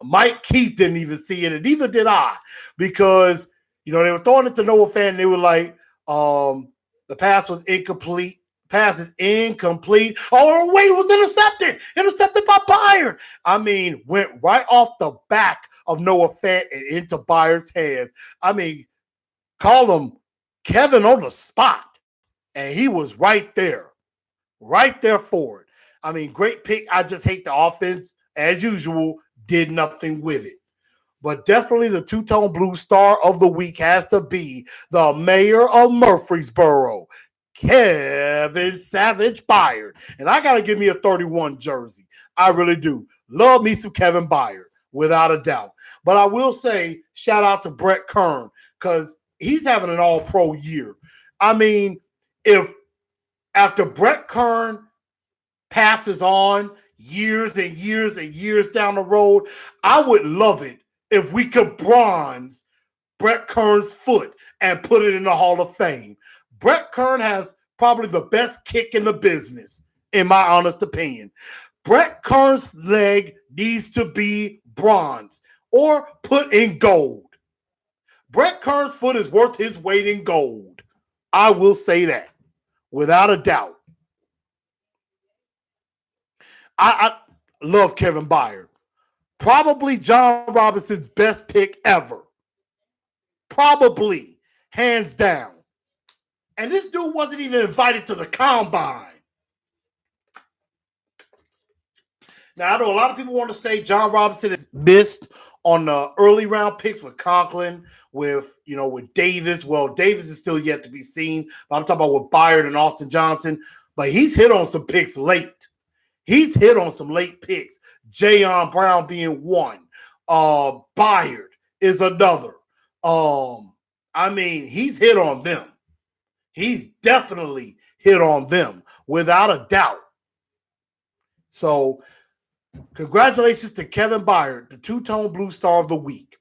Mike Keith didn't even see it, and neither did I, because, they were throwing it to Noah Fant, and they were like, the pass was incomplete. Pass is incomplete. Oh, wait, it was intercepted. Intercepted by Byard. I mean, went right off the back of Noah Fant and into Byard's hands. I mean, call him Kevin on the spot. And he was right there for it. I mean, great pick. I just hate the offense, as usual, did nothing with it. But definitely the Two-Tone Blue Star of the Week has to be the mayor of Murfreesboro, Kevin Savage Byard. And I got to give me a 31 jersey. I really do. Love me some Kevin Byard, without a doubt. But I will say, shout out to Brett Kern, because he's having an all-pro year. I mean, if after Brett Kern passes on years and years and years down the road, I would love it if we could bronze Brett Kern's foot and put it in the Hall of Fame. Brett Kern has probably the best kick in the business, in my honest opinion. Brett Kern's leg needs to be bronze or put in gold. Brett Kern's foot is worth his weight in gold. I will say that, without a doubt. I love Kevin Byard. Probably John Robinson's best pick ever. Probably, hands down. And this dude wasn't even invited to the combine. Now, I know a lot of people want to say John Robinson is missed on the early round picks with Conklin, with Davis. Well, Davis is still yet to be seen. But I'm talking about with Byard and Austin Johnson. But he's hit on some picks late. He's hit on some late picks. Jayon Brown being one. Byard is another. I mean, he's hit on them. He's definitely hit on them, without a doubt. So, congratulations to Kevin Byard, the Two-Tone Blue Star of the Week.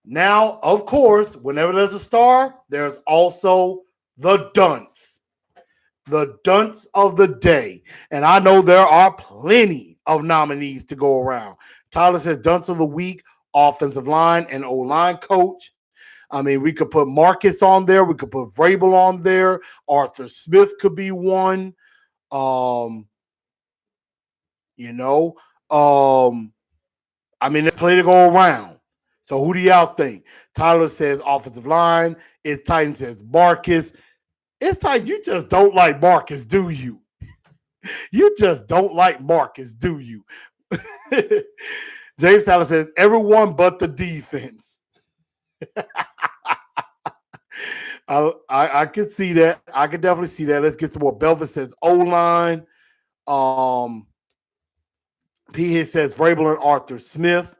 Now, of course, whenever there's a star, there's also the dunce. The dunce of the day. And I know there are plenty of nominees to go around. Tyler says dunce of the week, offensive line and O-line coach. I mean, we could put Marcus on there. We could put Vrabel on there. Arthur Smith could be one. You know, I mean, there's plenty to go around. So who do y'all think? Tyler says offensive line. It's Titan says Marcus. It's Titan. You just don't like Marcus, do you? You just don't like Marcus, do you? James Tyler says everyone but the defense. I can see that. I can definitely see that. Let's get some more. Belvin says O line. Um, P Hit says Vrabel and Arthur Smith.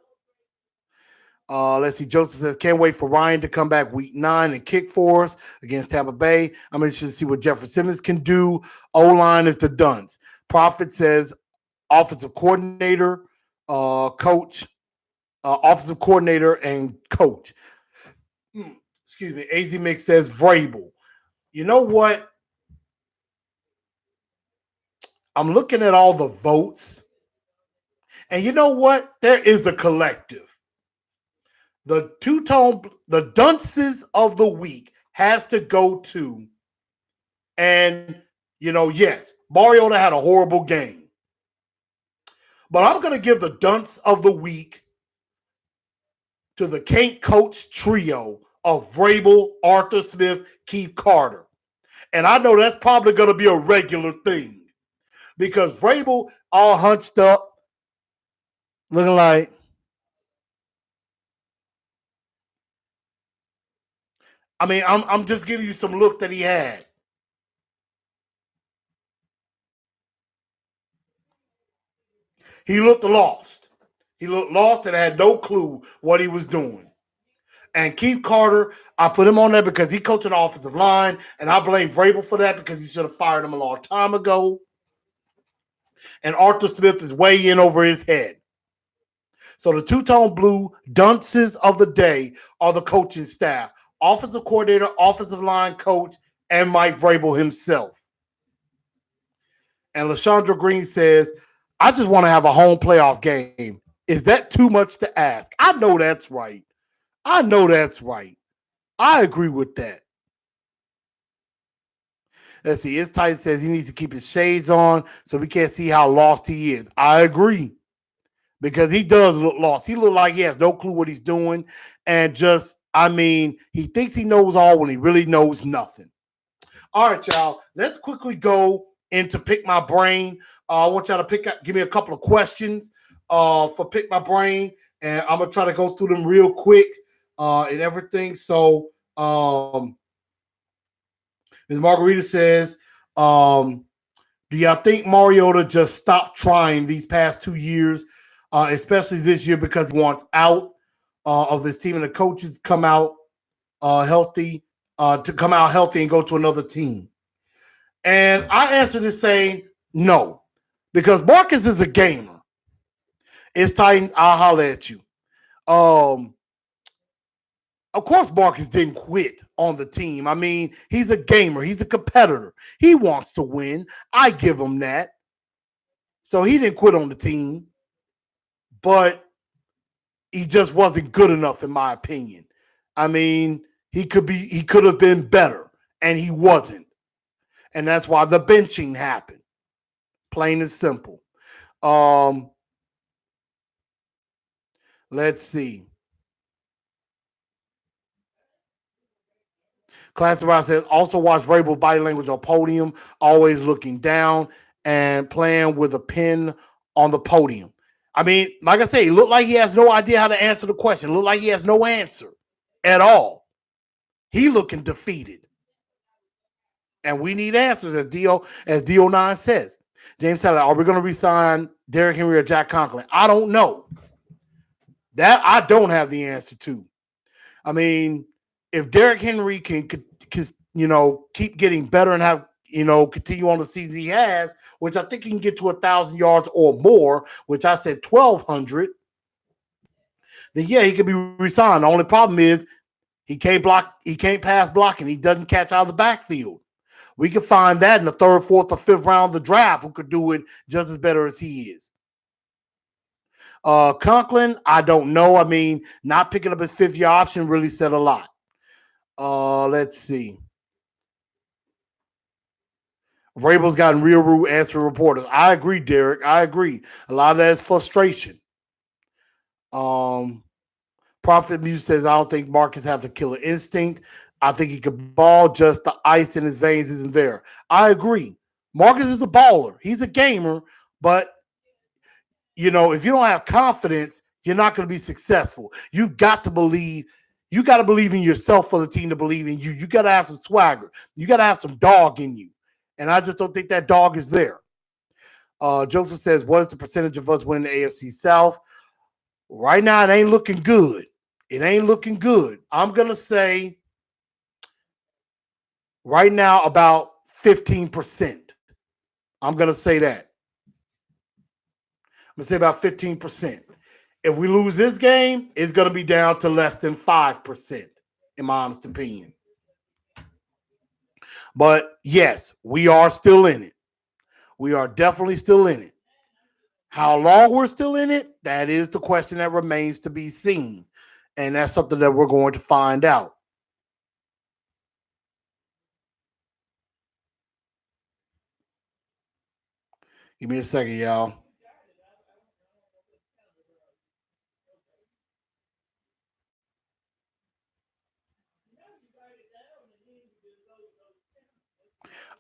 Let's see. Joseph says, can't wait for Ryan to come back week 9 and kick for us against Tampa Bay. I'm interested to see what Jeffrey Simmons can do. O-line is the dunce. Prophet says, offensive coordinator, coach, offensive coordinator and coach. Excuse me. AZ Mix says Vrabel. You know what? I'm looking at all the votes. And you know what? There is a collective. The two-tone, the dunces of the week has to go to, and yes, Mariota had a horrible game. But I'm going to give the dunce of the week to the Can't Coach trio of Vrabel, Arthur Smith, Keith Carter. And I know that's probably going to be a regular thing because Vrabel all hunched up, looking like, I mean, I'm just giving you some looks that he had. He looked lost. He looked lost and had no clue what he was doing. And Keith Carter, I put him on there because he coached an offensive line, and I blame Vrabel for that because he should have fired him a long time ago. And Arthur Smith is way in over his head. So the two-tone blue dunces of the day are the coaching staff. Offensive coordinator, offensive line coach, and Mike Vrabel himself. And LaShondra Green says, I just want to have a home playoff game. Is that too much to ask? I know that's right. I know that's right. I agree with that. Let's see. His Titan says he needs to keep his shades on so we can't see how lost he is. I agree. Because he does look lost. He looks like he has no clue what he's doing. And just, I mean, he thinks he knows all when he really knows nothing. All right, y'all. Let's quickly go into Pick My Brain. I want y'all to give me a couple of questions for Pick My Brain. And I'm going to try to go through them real quick and everything. So, Ms. Margarita says, do y'all think Mariota just stopped trying these past 2 years, especially this year because he wants out of this team and the coaches come out healthy, to come out healthy and go to another team? And I answered this saying no, because Marcus is a gamer. It's Titans, I'll holler at you. Of course, Marcus didn't quit on the team. I mean, he's a gamer. He's a competitor. He wants to win. I give him that. So he didn't quit on the team, but he just wasn't good enough, in my opinion. I mean, he could have been better, and he wasn't. And that's why the benching happened. Plain and simple. Let's see. Classic Rock says, also watch Vrabel's body language on podium, always looking down and playing with a pen on the podium. I mean, like I say, he looked like he has no idea how to answer the question. Looked like he has no answer at all. He looking defeated. And we need answers, as DO9 says. James Taylor, are we going to resign Derrick Henry or Jack Conklin? I don't know. That I don't have the answer to. I mean, if Derrick Henry can keep getting better and have, continue on the season he has, which I think he can get to 1,000 yards or more, which I said 1,200, then yeah, he could be resigned. The only problem is he can't pass blocking. He doesn't catch out of the backfield. We could find that in the 3rd, 4th, or 5th round of the draft who could do it just as better as he is. Conklin, I don't know. I mean, not picking up his 5th-year option really said a lot. Let's see. Vrabel's gotten real rude answering reporters. I agree, Derek. I agree. A lot of that is frustration. Um, Prophet Music says, I don't think Marcus has a killer instinct. I think he could ball, just the ice in his veins isn't there. I agree. Marcus is a baller. He's a gamer, but if you don't have confidence, you're not going to be successful. You've got to believe. You got to believe in yourself for the team to believe in you. You got to have some swagger. You got to have some dog in you. And I just don't think that dog is there. Joseph says, what is the percentage of us winning the AFC South? Right now, it ain't looking good. It ain't looking good. I'm going to say right now about 15%. I'm going to say that. I'm going to say about 15%. If we lose this game, it's going to be down to less than 5%, in my honest opinion. But yes, we are still in it. We are definitely still in it. How long we're still in it, that is the question that remains to be seen. And that's something that we're going to find out. Give me a second, y'all.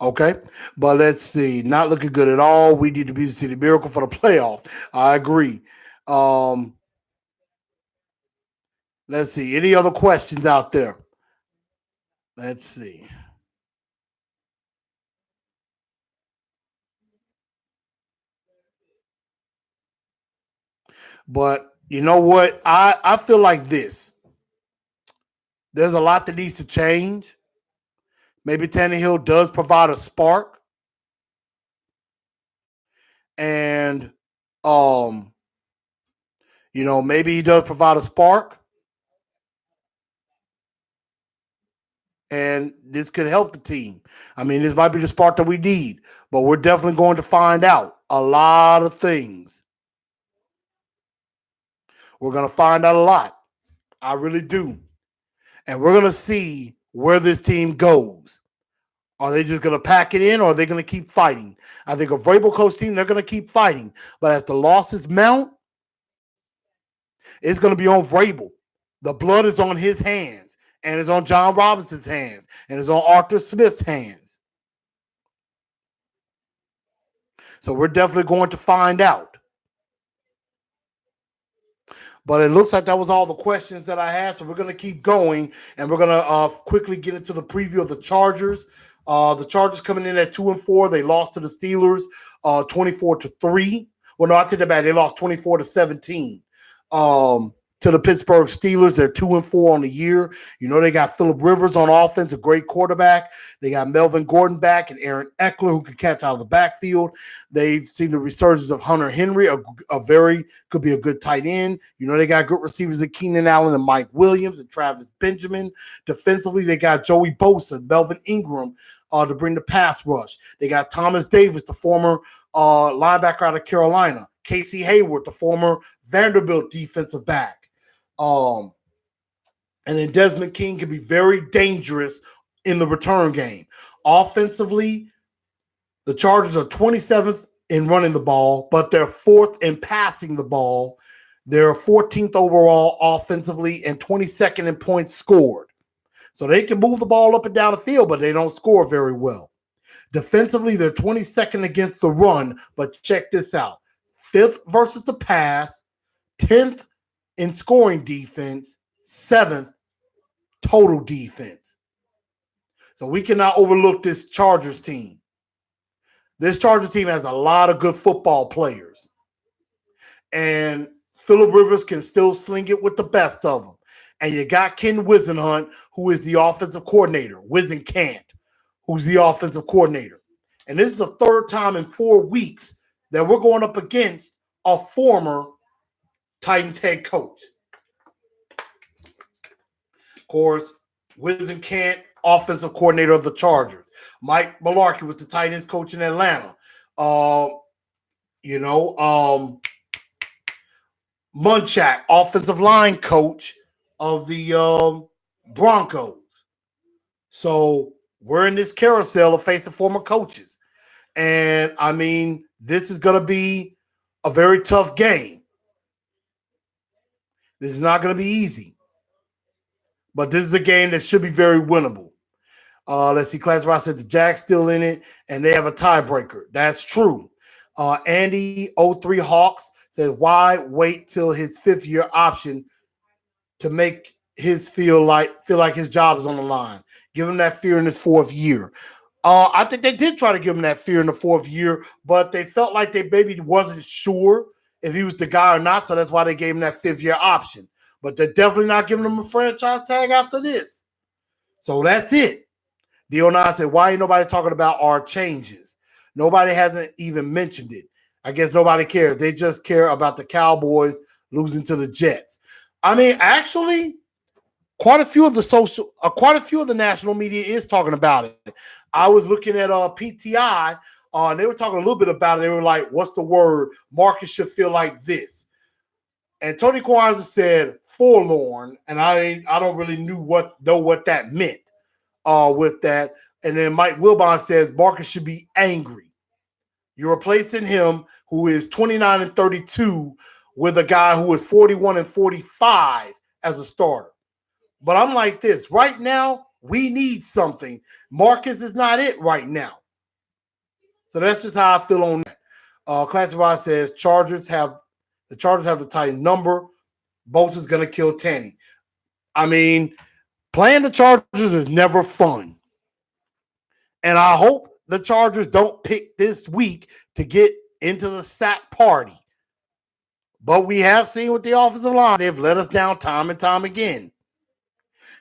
Okay, but let's see. Not looking good at all. We need to be the City Miracle for the playoffs. I agree. Um, let's see. Any other questions out there? Let's see. But you know what? I feel like this. There's a lot that needs to change. Maybe Tannehill does provide a spark. And um, maybe he does provide a spark. And this could help the team. I mean, this might be the spark that we need, but we're definitely going to find out a lot of things. We're going to find out a lot. I really do. And we're going to see where this team goes. Are they just going to pack it in, or are they going to keep fighting? I think a Vrabel coach team, they're going to keep fighting. But as the losses mount, it's going to be on Vrabel. The blood is on his hands, and it's on John Robinson's hands, and it's on Arthur Smith's hands. So we're definitely going to find out. But it looks like that was all the questions that I had. So we're going to keep going, and we're going to quickly get into the preview of the Chargers. The Chargers coming in at 2-4. They lost to the Steelers 24-3. Well, no, I take that back. They lost 24-17. To the Pittsburgh Steelers. They're 2-4 on the year. They got Phillip Rivers on offense, a great quarterback. They got Melvin Gordon back and Aaron Eckler, who can catch out of the backfield. They've seen the resurgence of Hunter Henry, could be a good tight end. They got good receivers in Keenan Allen and Mike Williams and Travis Benjamin. Defensively, they got Joey Bosa, Melvin Ingram to bring the pass rush. They got Thomas Davis, the former linebacker out of Carolina. Casey Hayward, the former Vanderbilt defensive back. And then Desmond King can be very dangerous in the return game. Offensively, the Chargers are 27th in running the ball, but they're 4th in passing the ball. They're 14th overall offensively and 22nd in points scored. So they can move the ball up and down the field, but they don't score very well. Defensively, they're 22nd against the run, but check this out. 5th versus the pass, 10th in scoring defense, 7th total defense. So we cannot overlook this Chargers team. This Chargers team has a lot of good football players. And Phillip Rivers can still sling it with the best of them. And you got Ken Wisenhunt, who is the offensive coordinator. Wisenkant, who's the offensive coordinator. And this is the 3rd time in 4 weeks that we're going up against a former Titans head coach. Of course, Wisenkant, offensive coordinator of the Chargers. Mike Mularkey was the Titans coach in Atlanta. Munchak, offensive line coach of the Broncos. So we're in this carousel of facing former coaches. And I mean, this is going to be a very tough game. This is not going to be easy. But this is a game that should be very winnable. Let's see, Clarence Ross said the Jags still in it, and they have a tiebreaker. That's true. Andy 03 Hawks says, why wait till his fifth-year option to make his feel like his job is on the line? Give him that fear in his fourth year. I think they did try to give him that fear in the fourth year, but they felt like they maybe wasn't sure if he was the guy or not, so that's why they gave him that fifth-year option. But they're definitely not giving him a franchise tag after this. So that's it. Dion said, why ain't nobody talking about our changes? Nobody hasn't even mentioned it. I guess nobody cares. They just care about the Cowboys losing to the Jets. I mean, actually, quite a few of the national media is talking about it. I was looking at PTI, and they were talking a little bit about it. They were like, what's the word? Marcus should feel like this. And Tony Kwanzaa said forlorn, and I don't really know what that meant with that. And then Mike Wilbon says Marcus should be angry. You're replacing him, who is 29 and 32, with a guy who is 41 and 45 as a starter. But I'm like this. Right now, we need something. Marcus is not it right now. So that's just how I feel on that. Classic Rod says the Chargers have the tight number. Bosa's going to kill Tanny. I mean, playing the Chargers is never fun. And I hope the Chargers don't pick this week to get into the sack party. But we have seen with the offensive line, they've let us down time and time again.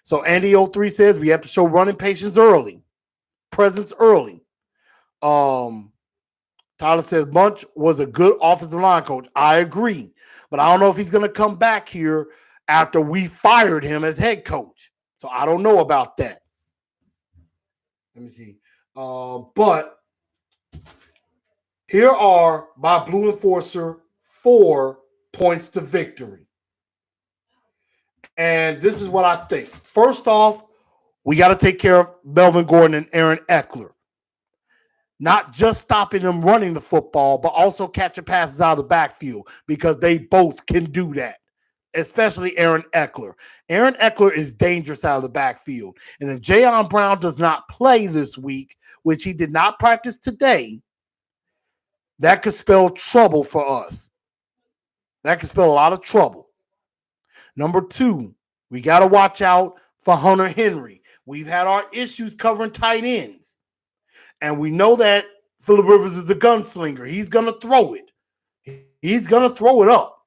So Andy 03 says we have to show running presence early. Tyler says Bunch was a good offensive line coach. I agree. But I don't know if he's going to come back here after we fired him as head coach. So I don't know about that. Let me see. But here are, by Blue Enforcer, 4 points to victory. And this is what I think. First off, we got to take care of Melvin Gordon and Aaron Eckler. Not just stopping them running the football, but also catching passes out of the backfield, because they both can do that, especially Aaron Eckler. Aaron Eckler is dangerous out of the backfield. And if Jayon Brown does not play this week, which he did not practice today, that could spell trouble for us. That could spell a lot of trouble. Number 2, we got to watch out for Hunter Henry. We've had our issues covering tight ends. And we know that Phillip Rivers is a gunslinger. He's going to throw it. He's going to throw it up.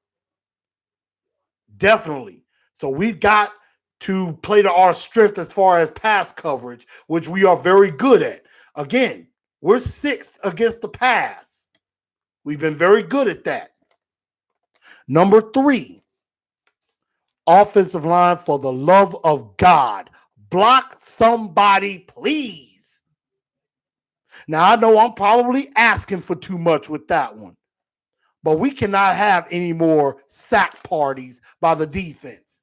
Definitely. So we've got to play to our strength as far as pass coverage, which we are very good at. Again, we're 6th against the pass. We've been very good at that. Number 3, offensive line, for the love of God, block somebody, please. Now, I know I'm probably asking for too much with that one, but we cannot have any more sack parties by the defense.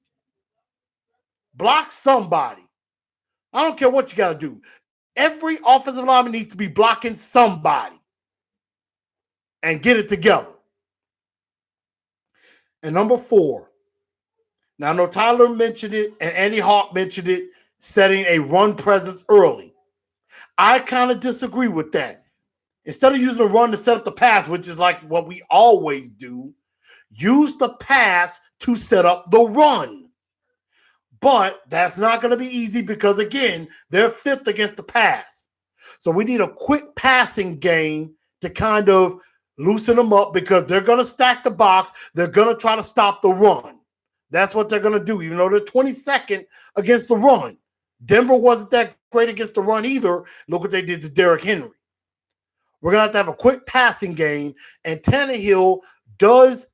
Block somebody. I don't care what you got to do. Every offensive lineman needs to be blocking somebody and get it together. And number 4, now I know Tyler mentioned it and Andy Hawk mentioned it, setting a run presence early. I kind of disagree with that. Instead of using a run to set up the pass, which is like what we always do, use the pass to set up the run. But that's not going to be easy because, again, they're 5th against the pass. So we need a quick passing game to kind of loosen them up, because they're going to stack the box. They're going to try to stop the run. That's what they're going to do, even though they're 22nd against the run. Denver wasn't that great against the run either. Look what they did to Derrick Henry. We're going to have a quick passing game, and Tannehill does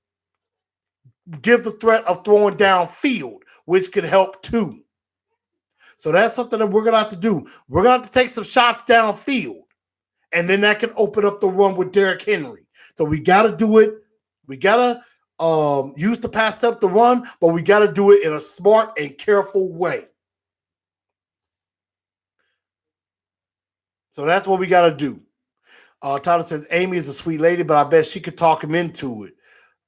give the threat of throwing downfield, which could help too. So that's something that we're going to have to do. We're going to have to take some shots downfield, and then that can open up the run with Derrick Henry. So we got to do it. We got to use the pass up the run, but we got to do it in a smart and careful way. So that's what we got to do. Tyler says Amy is a sweet lady, but I bet she could talk him into it.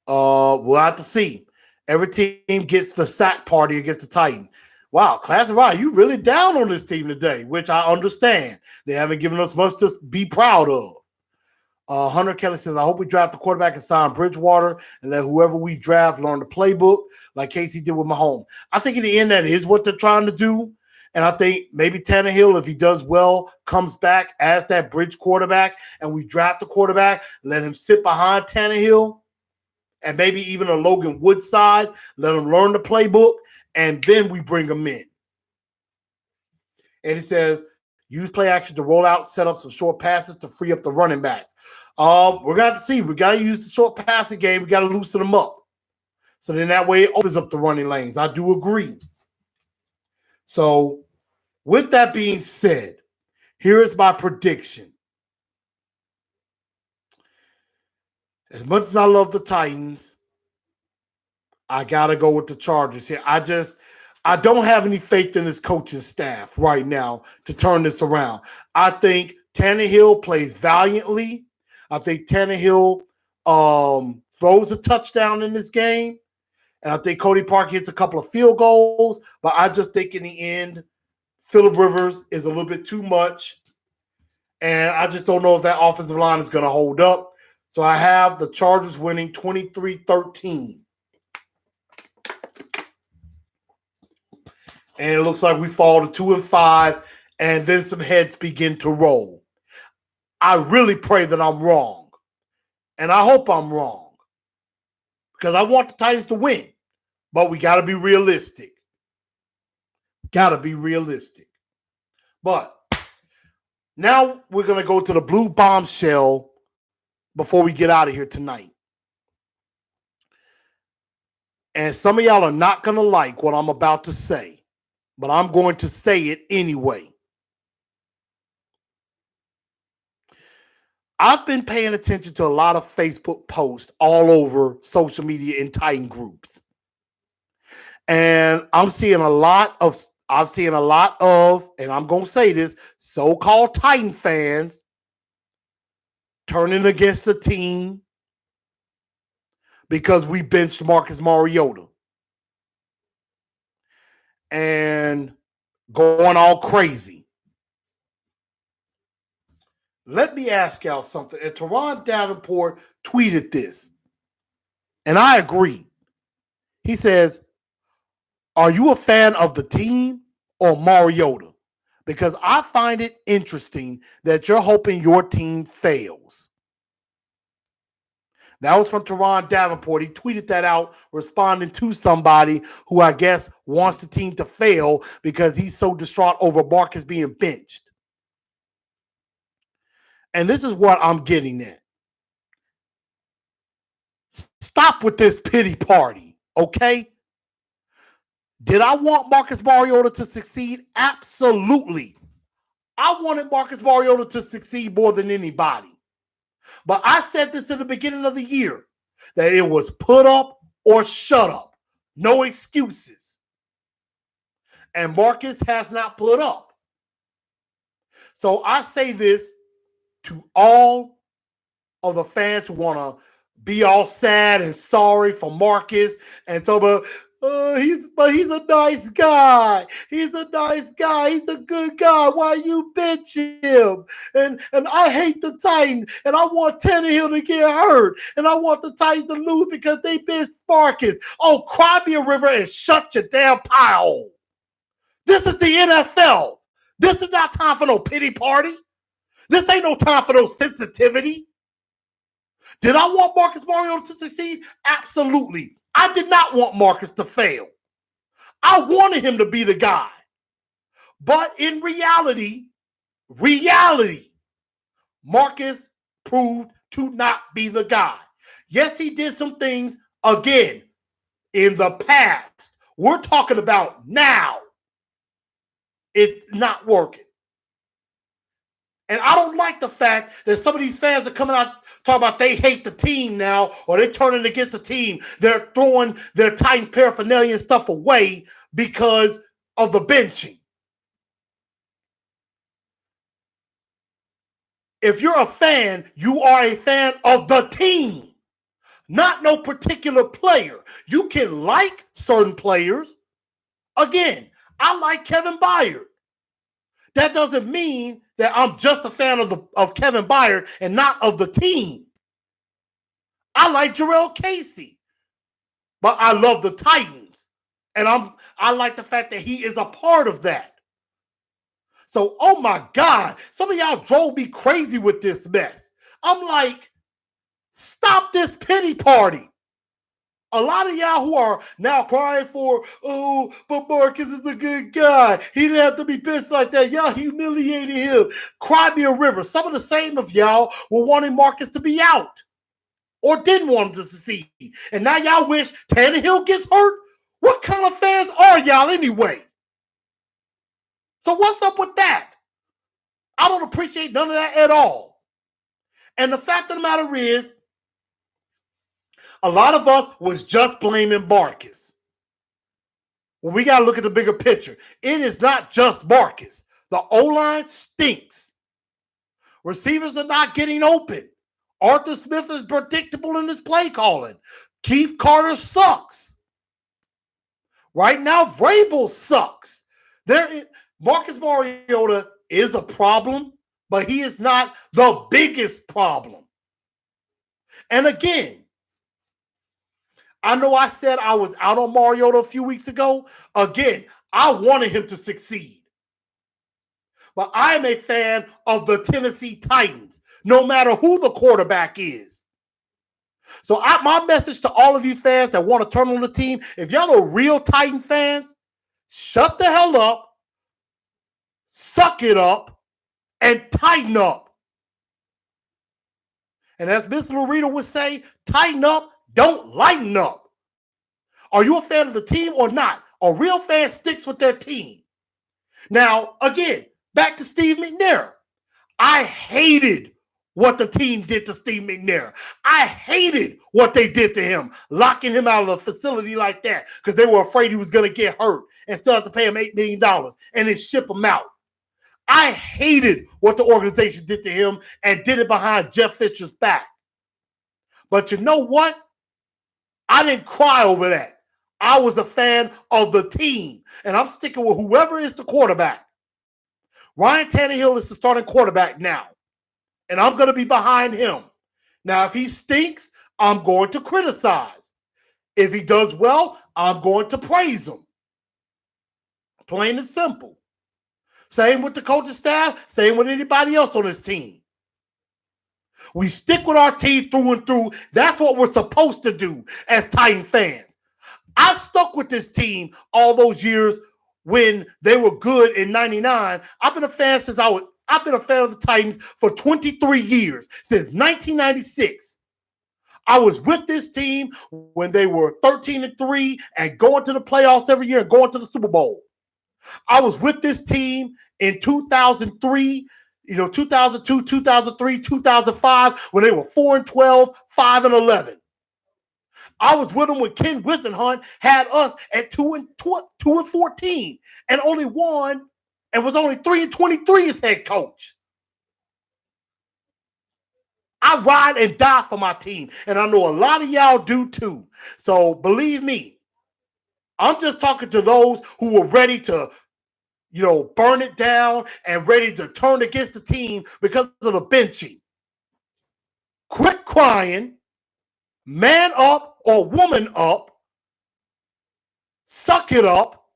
We'll have to see. Every team gets the sack party against the Titans. Wow, Class of Ryan, you really down on this team today, which I understand. They haven't given us much to be proud of. Hunter Kelly says, I hope we draft the quarterback and sign Bridgewater and let whoever we draft learn the playbook like Casey did with Mahomes. I think in the end, that is what they're trying to do. And I think maybe Tannehill, if he does well, comes back as that bridge quarterback and we draft the quarterback, let him sit behind Tannehill and maybe even a Logan Woodside, let him learn the playbook, and then we bring him in. And he says, use play action to roll out, set up some short passes to free up the running backs. We're going to have to see. We got to use the short passing game. We got to loosen them up. So then that way it opens up the running lanes. I do agree. So with that being said, here is my prediction. As much as I love the Titans, I got to go with the Chargers here. I don't have any faith in this coaching staff right now to turn this around. I think Tannehill plays valiantly. I think Tannehill throws a touchdown in this game. And I think Cody Park hits a couple of field goals. But I just think in the end, Phillip Rivers is a little bit too much. And I just don't know if that offensive line is going to hold up. So I have the Chargers winning 23-13. And it looks like we fall to 2-5, and then some heads begin to roll. I really pray that I'm wrong. And I hope I'm wrong. Because I want the Titans to win. But we got to be realistic. Got to be realistic. But now we're going to go to the blue bombshell before we get out of here tonight. And some of y'all are not going to like what I'm about to say, but I'm going to say it anyway. I've been paying attention to a lot of Facebook posts all over social media in Titan groups. And I'm seeing a lot of, and I'm going to say this, so-called Titan fans turning against the team because we benched Marcus Mariota. And going all crazy. Let me ask y'all something. And Teron Davenport tweeted this. And I agree. He says, are you a fan of the team or Mariota? Because I find it interesting that you're hoping your team fails. That was from Teron Davenport. He tweeted that out, responding to somebody who I guess wants the team to fail because he's so distraught over Marcus being benched. And this is what I'm getting at. Stop with this pity party, okay? Did I want Marcus Mariota to succeed? Absolutely. I wanted Marcus Mariota to succeed more than anybody. But I said this in the beginning of the year, that it was put up or shut up. No excuses. And Marcus has not put up. So I say this to all of the fans who want to be all sad and sorry for Marcus and talk about, he's a nice guy. He's a nice guy. He's a good guy. Why you bench him? And I hate the Titans. And I want Tannehill to get hurt. And I want the Titans to lose because they benched Marcus. Oh, cry me a river and shut your damn pie. This is the NFL. This is not time for no pity party. This ain't no time for no sensitivity. Did I want Marcus Mariota to succeed? Absolutely. I did not want Marcus to fail. I wanted him to be the guy. But in reality, Marcus proved to not be the guy. Yes, he did some things, again, in the past. We're talking about now. It's not working. And I don't like the fact that some of these fans are coming out talking about they hate the team now or they're turning against the team. They're throwing their Titan paraphernalia and stuff away because of the benching. If you're a fan, you are a fan of the team, not no particular player. You can like certain players. Again, I like Kevin Byard. That doesn't mean that I'm just a fan of Kevin Byard and not of the team. I like Jarrell Casey, but I love the Titans. And I like the fact that he is a part of that. So, oh my God, some of y'all drove me crazy with this mess. I'm like, stop this pity party. A lot of y'all who are now crying for, oh, but Marcus is a good guy. He didn't have to be pissed like that. Y'all humiliated him. Cry me a river. Some of the same of y'all were wanting Marcus to be out or didn't want him to succeed. And now y'all wish Tannehill gets hurt? What kind of fans are y'all anyway? So what's up with that? I don't appreciate none of that at all. And the fact of the matter is, a lot of us was just blaming Marcus. Well, we got to look at the bigger picture. It is not just Marcus. The O-line stinks. Receivers are not getting open. Arthur Smith is predictable in his play calling. Keith Carter sucks. Right now, Vrabel sucks. Marcus Mariota is a problem, but he is not the biggest problem. And again, I know I said I was out on Mariota a few weeks ago. Again, I wanted him to succeed. But I am a fan of the Tennessee Titans, no matter who the quarterback is. So my message to all of you fans that want to turn on the team, if y'all are real Titan fans, shut the hell up, suck it up, and tighten up. And as Miss Loretta would say, tighten up, don't lighten up. Are you a fan of the team or not? A real fan sticks with their team. Now, again, back to Steve McNair. I hated what the team did to Steve McNair. I hated what they did to him, locking him out of the facility like that because they were afraid he was going to get hurt and still have to pay him $8 million and then ship him out. I hated what the organization did to him and did it behind Jeff Fisher's back. But you know what? I didn't cry over that. I was a fan of the team, and I'm sticking with whoever is the quarterback. Ryan Tannehill is the starting quarterback now, and I'm going to be behind him. Now, if he stinks, I'm going to criticize. If he does well, I'm going to praise him. Plain and simple. Same with the coaching staff, same with anybody else on this team. We stick with our team through and through. That's what we're supposed to do as Titan fans. I stuck with this team all those years when they were good in '99. I've been a fan I've been a fan of the Titans for 23 years, since 1996. I was with this team when they were 13-3 and going to the playoffs every year and going to the Super Bowl. I was with this team in 2003, 2002, 2003, 2005, when they were 4-12, 5-11. I was with them when Ken Whisenhunt had us at 2-14 and only won and was only 3-23 as head coach. I ride and die for my team, and I know a lot of y'all do too. So believe me, I'm just talking to those who were ready to, burn it down and ready to turn against the team because of the benching. Quit crying, man up or woman up, suck it up,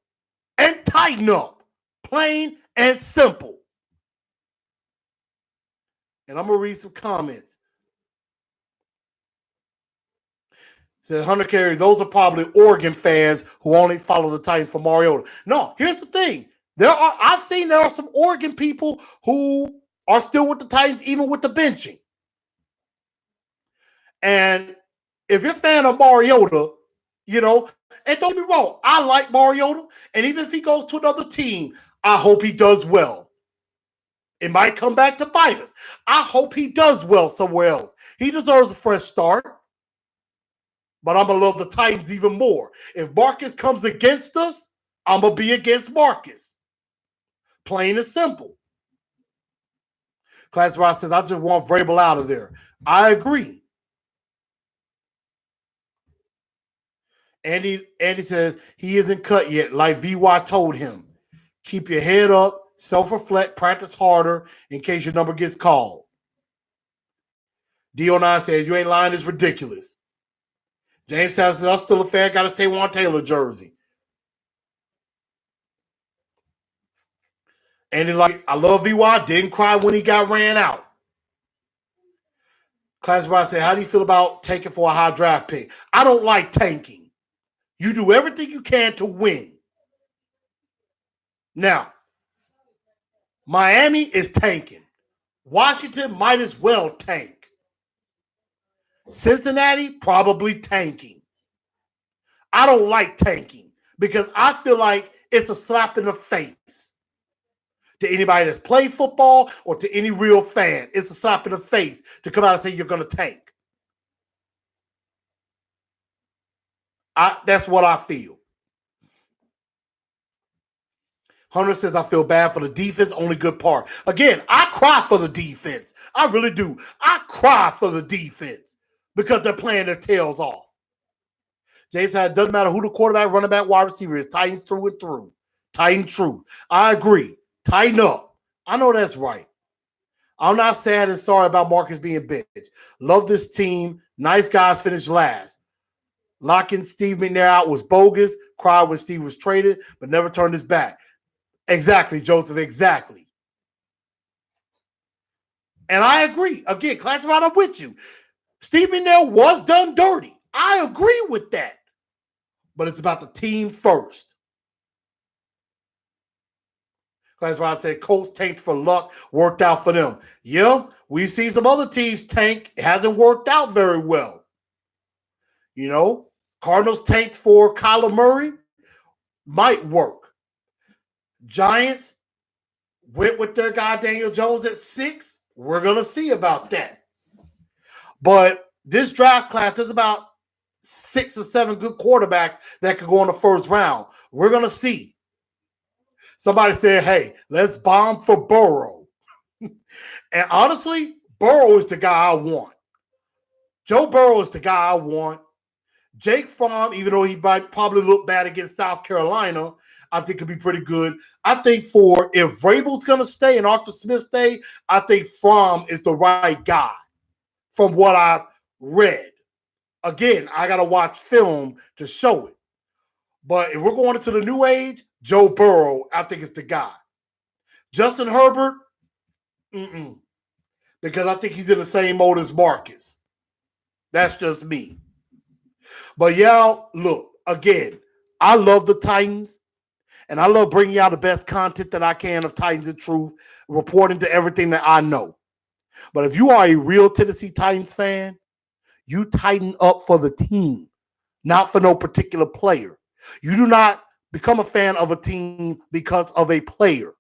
and tighten up. Plain and simple. And I'm going to read some comments. Says Hunter Carey, those are probably Oregon fans who only follow the Titans for Mariota. No, here's the thing. I've seen there are some Oregon people who are still with the Titans, even with the benching. And if you're a fan of Mariota, and don't get me wrong, I like Mariota. And even if he goes to another team, I hope he does well. It might come back to bite us. I hope he does well somewhere else. He deserves a fresh start. But I'm going to love the Titans even more. If Marcus comes against us, I'm going to be against Marcus. Plain and simple. Class Ross says, I just want Vrabel out of there. I agree. Andy says he isn't cut yet, like VY told him. Keep your head up, self-reflect, practice harder in case your number gets called. D09 says, you ain't lying, it's ridiculous. James says, I'm still a fan, got a Taywan Taylor jersey. Andy like, I love VY, didn't cry when he got ran out. Classified said, how do you feel about tanking for a high draft pick? I don't like tanking. You do everything you can to win. Now, Miami is tanking. Washington might as well tank. Cincinnati, probably tanking. I don't like tanking because I feel like it's a slap in the face to anybody that's played football or to any real fan. It's a slap in the face to come out and say you're going to tank. That's what I feel. Hunter says, I feel bad for the defense, only good part. Again, I cry for the defense. I really do. I cry for the defense because they're playing their tails off. James said, it doesn't matter who the quarterback, running back, wide receiver is. Titans through and through. Titan true. I agree. Tighten up. I know that's right. I'm not sad and sorry about Marcus being benched. Love this team. Nice guys finished last. Locking Steve McNair out was bogus. Cried when Steve was traded, but never turned his back. Exactly, Joseph, exactly. And I agree. Again, Classified, I'm with you. Steve McNair was done dirty. I agree with that. But it's about the team first. Classified said, Colts tanked for luck, worked out for them. Yeah, we see some other teams tank. It hasn't worked out very well. You know, Cardinals tanked for Kyler Murray. Might work. Giants went with their guy Daniel Jones at 6. We're going to see about that. But this draft class, there's about 6 or 7 good quarterbacks that could go in the first round. We're going to see. Somebody said, hey, let's bomb for Burrow. And honestly, Burrow is the guy I want. Joe Burrow is the guy I want. Jake Fromm, even though he might probably look bad against South Carolina, I think could be pretty good. I think if Vrabel's going to stay and Arthur Smith stay, I think Fromm is the right guy from what I've read. Again, I got to watch film to show it. But if we're going into the new age, Joe Burrow, I think is the guy. Justin Herbert, because I think he's in the same mode as Marcus. That's just me. But y'all, look, again, I love the Titans, and I love bringing y'all the best content that I can of Titans and Truth, reporting to everything that I know. But if you are a real Tennessee Titans fan, you tighten up for the team, not for no particular player. You do not become a fan of a team because of a player.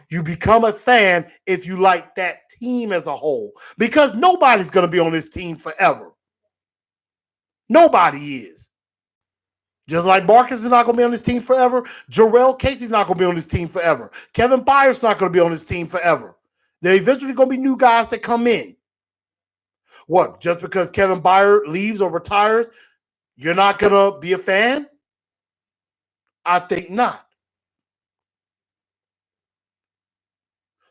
You become a fan if you like that team as a whole, because nobody's going to be on this team forever. Nobody is. Just like Marcus is not going to be on this team forever, Jarrell Casey's not going to be on this team forever. Kevin Byard's not going to be on this team forever. There's eventually going to be new guys that come in. What, just because Kevin Byard leaves or retires, you're not going to be a fan? I think not.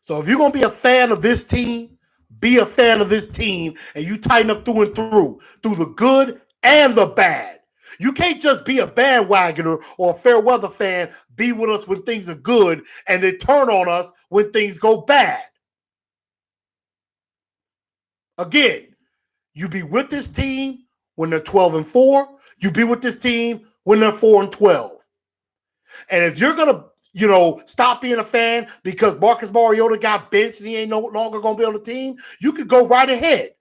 So if you're going to be a fan of this team, be a fan of this team, and you tighten up through and through the good and the bad. You can't just be a bandwagoner or a fair weather fan, be with us when things are good, and then turn on us when things go bad. Again, you be with this team when they're 12-4. You be with this team when they're 4-12. And if you're going to, stop being a fan because Marcus Mariota got benched and he ain't no longer going to be on the team, you could go right ahead.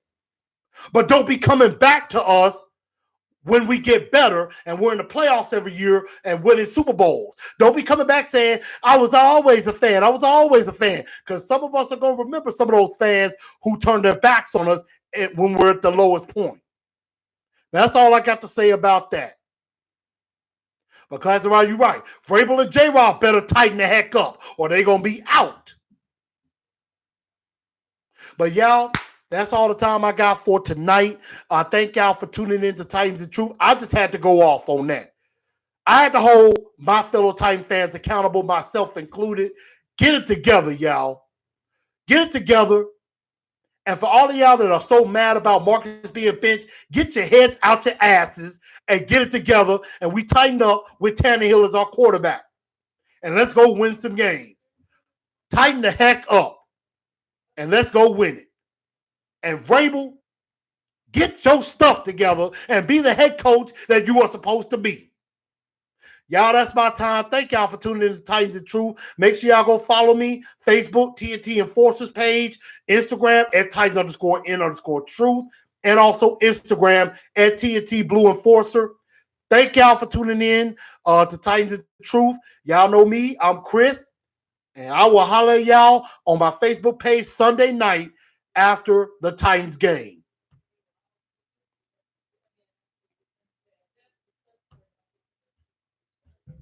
But don't be coming back to us when we get better and we're in the playoffs every year and winning Super Bowls. Don't be coming back saying, I was always a fan. I was always a fan. Because some of us are going to remember some of those fans who turned their backs on us when we're at the lowest point. That's all I got to say about that. But Classified, you're right. Vrabel and J-Rob better tighten the heck up or they're going to be out. But y'all, that's all the time I got for tonight. Thank y'all for tuning in to Titans and Truth. I just had to go off on that. I had to hold my fellow Titan fans accountable, myself included. Get it together, y'all. Get it together. And for all of y'all that are so mad about Marcus being benched, get your heads out your asses and get it together. And we tighten up with Tannehill as our quarterback. And let's go win some games. Tighten the heck up. And let's go win it. And Vrabel, get your stuff together and be the head coach that you are supposed to be. Y'all, that's my time. Thank y'all for tuning in to Titans and Truth. Make sure y'all go follow me. Facebook, TNT Enforcers page. Instagram at Titans_N_Truth. And also Instagram at TNT Blue Enforcer. Thank y'all for tuning in to Titans and Truth. Y'all know me. I'm Chris. And I will holler at y'all on my Facebook page Sunday night after the Titans game.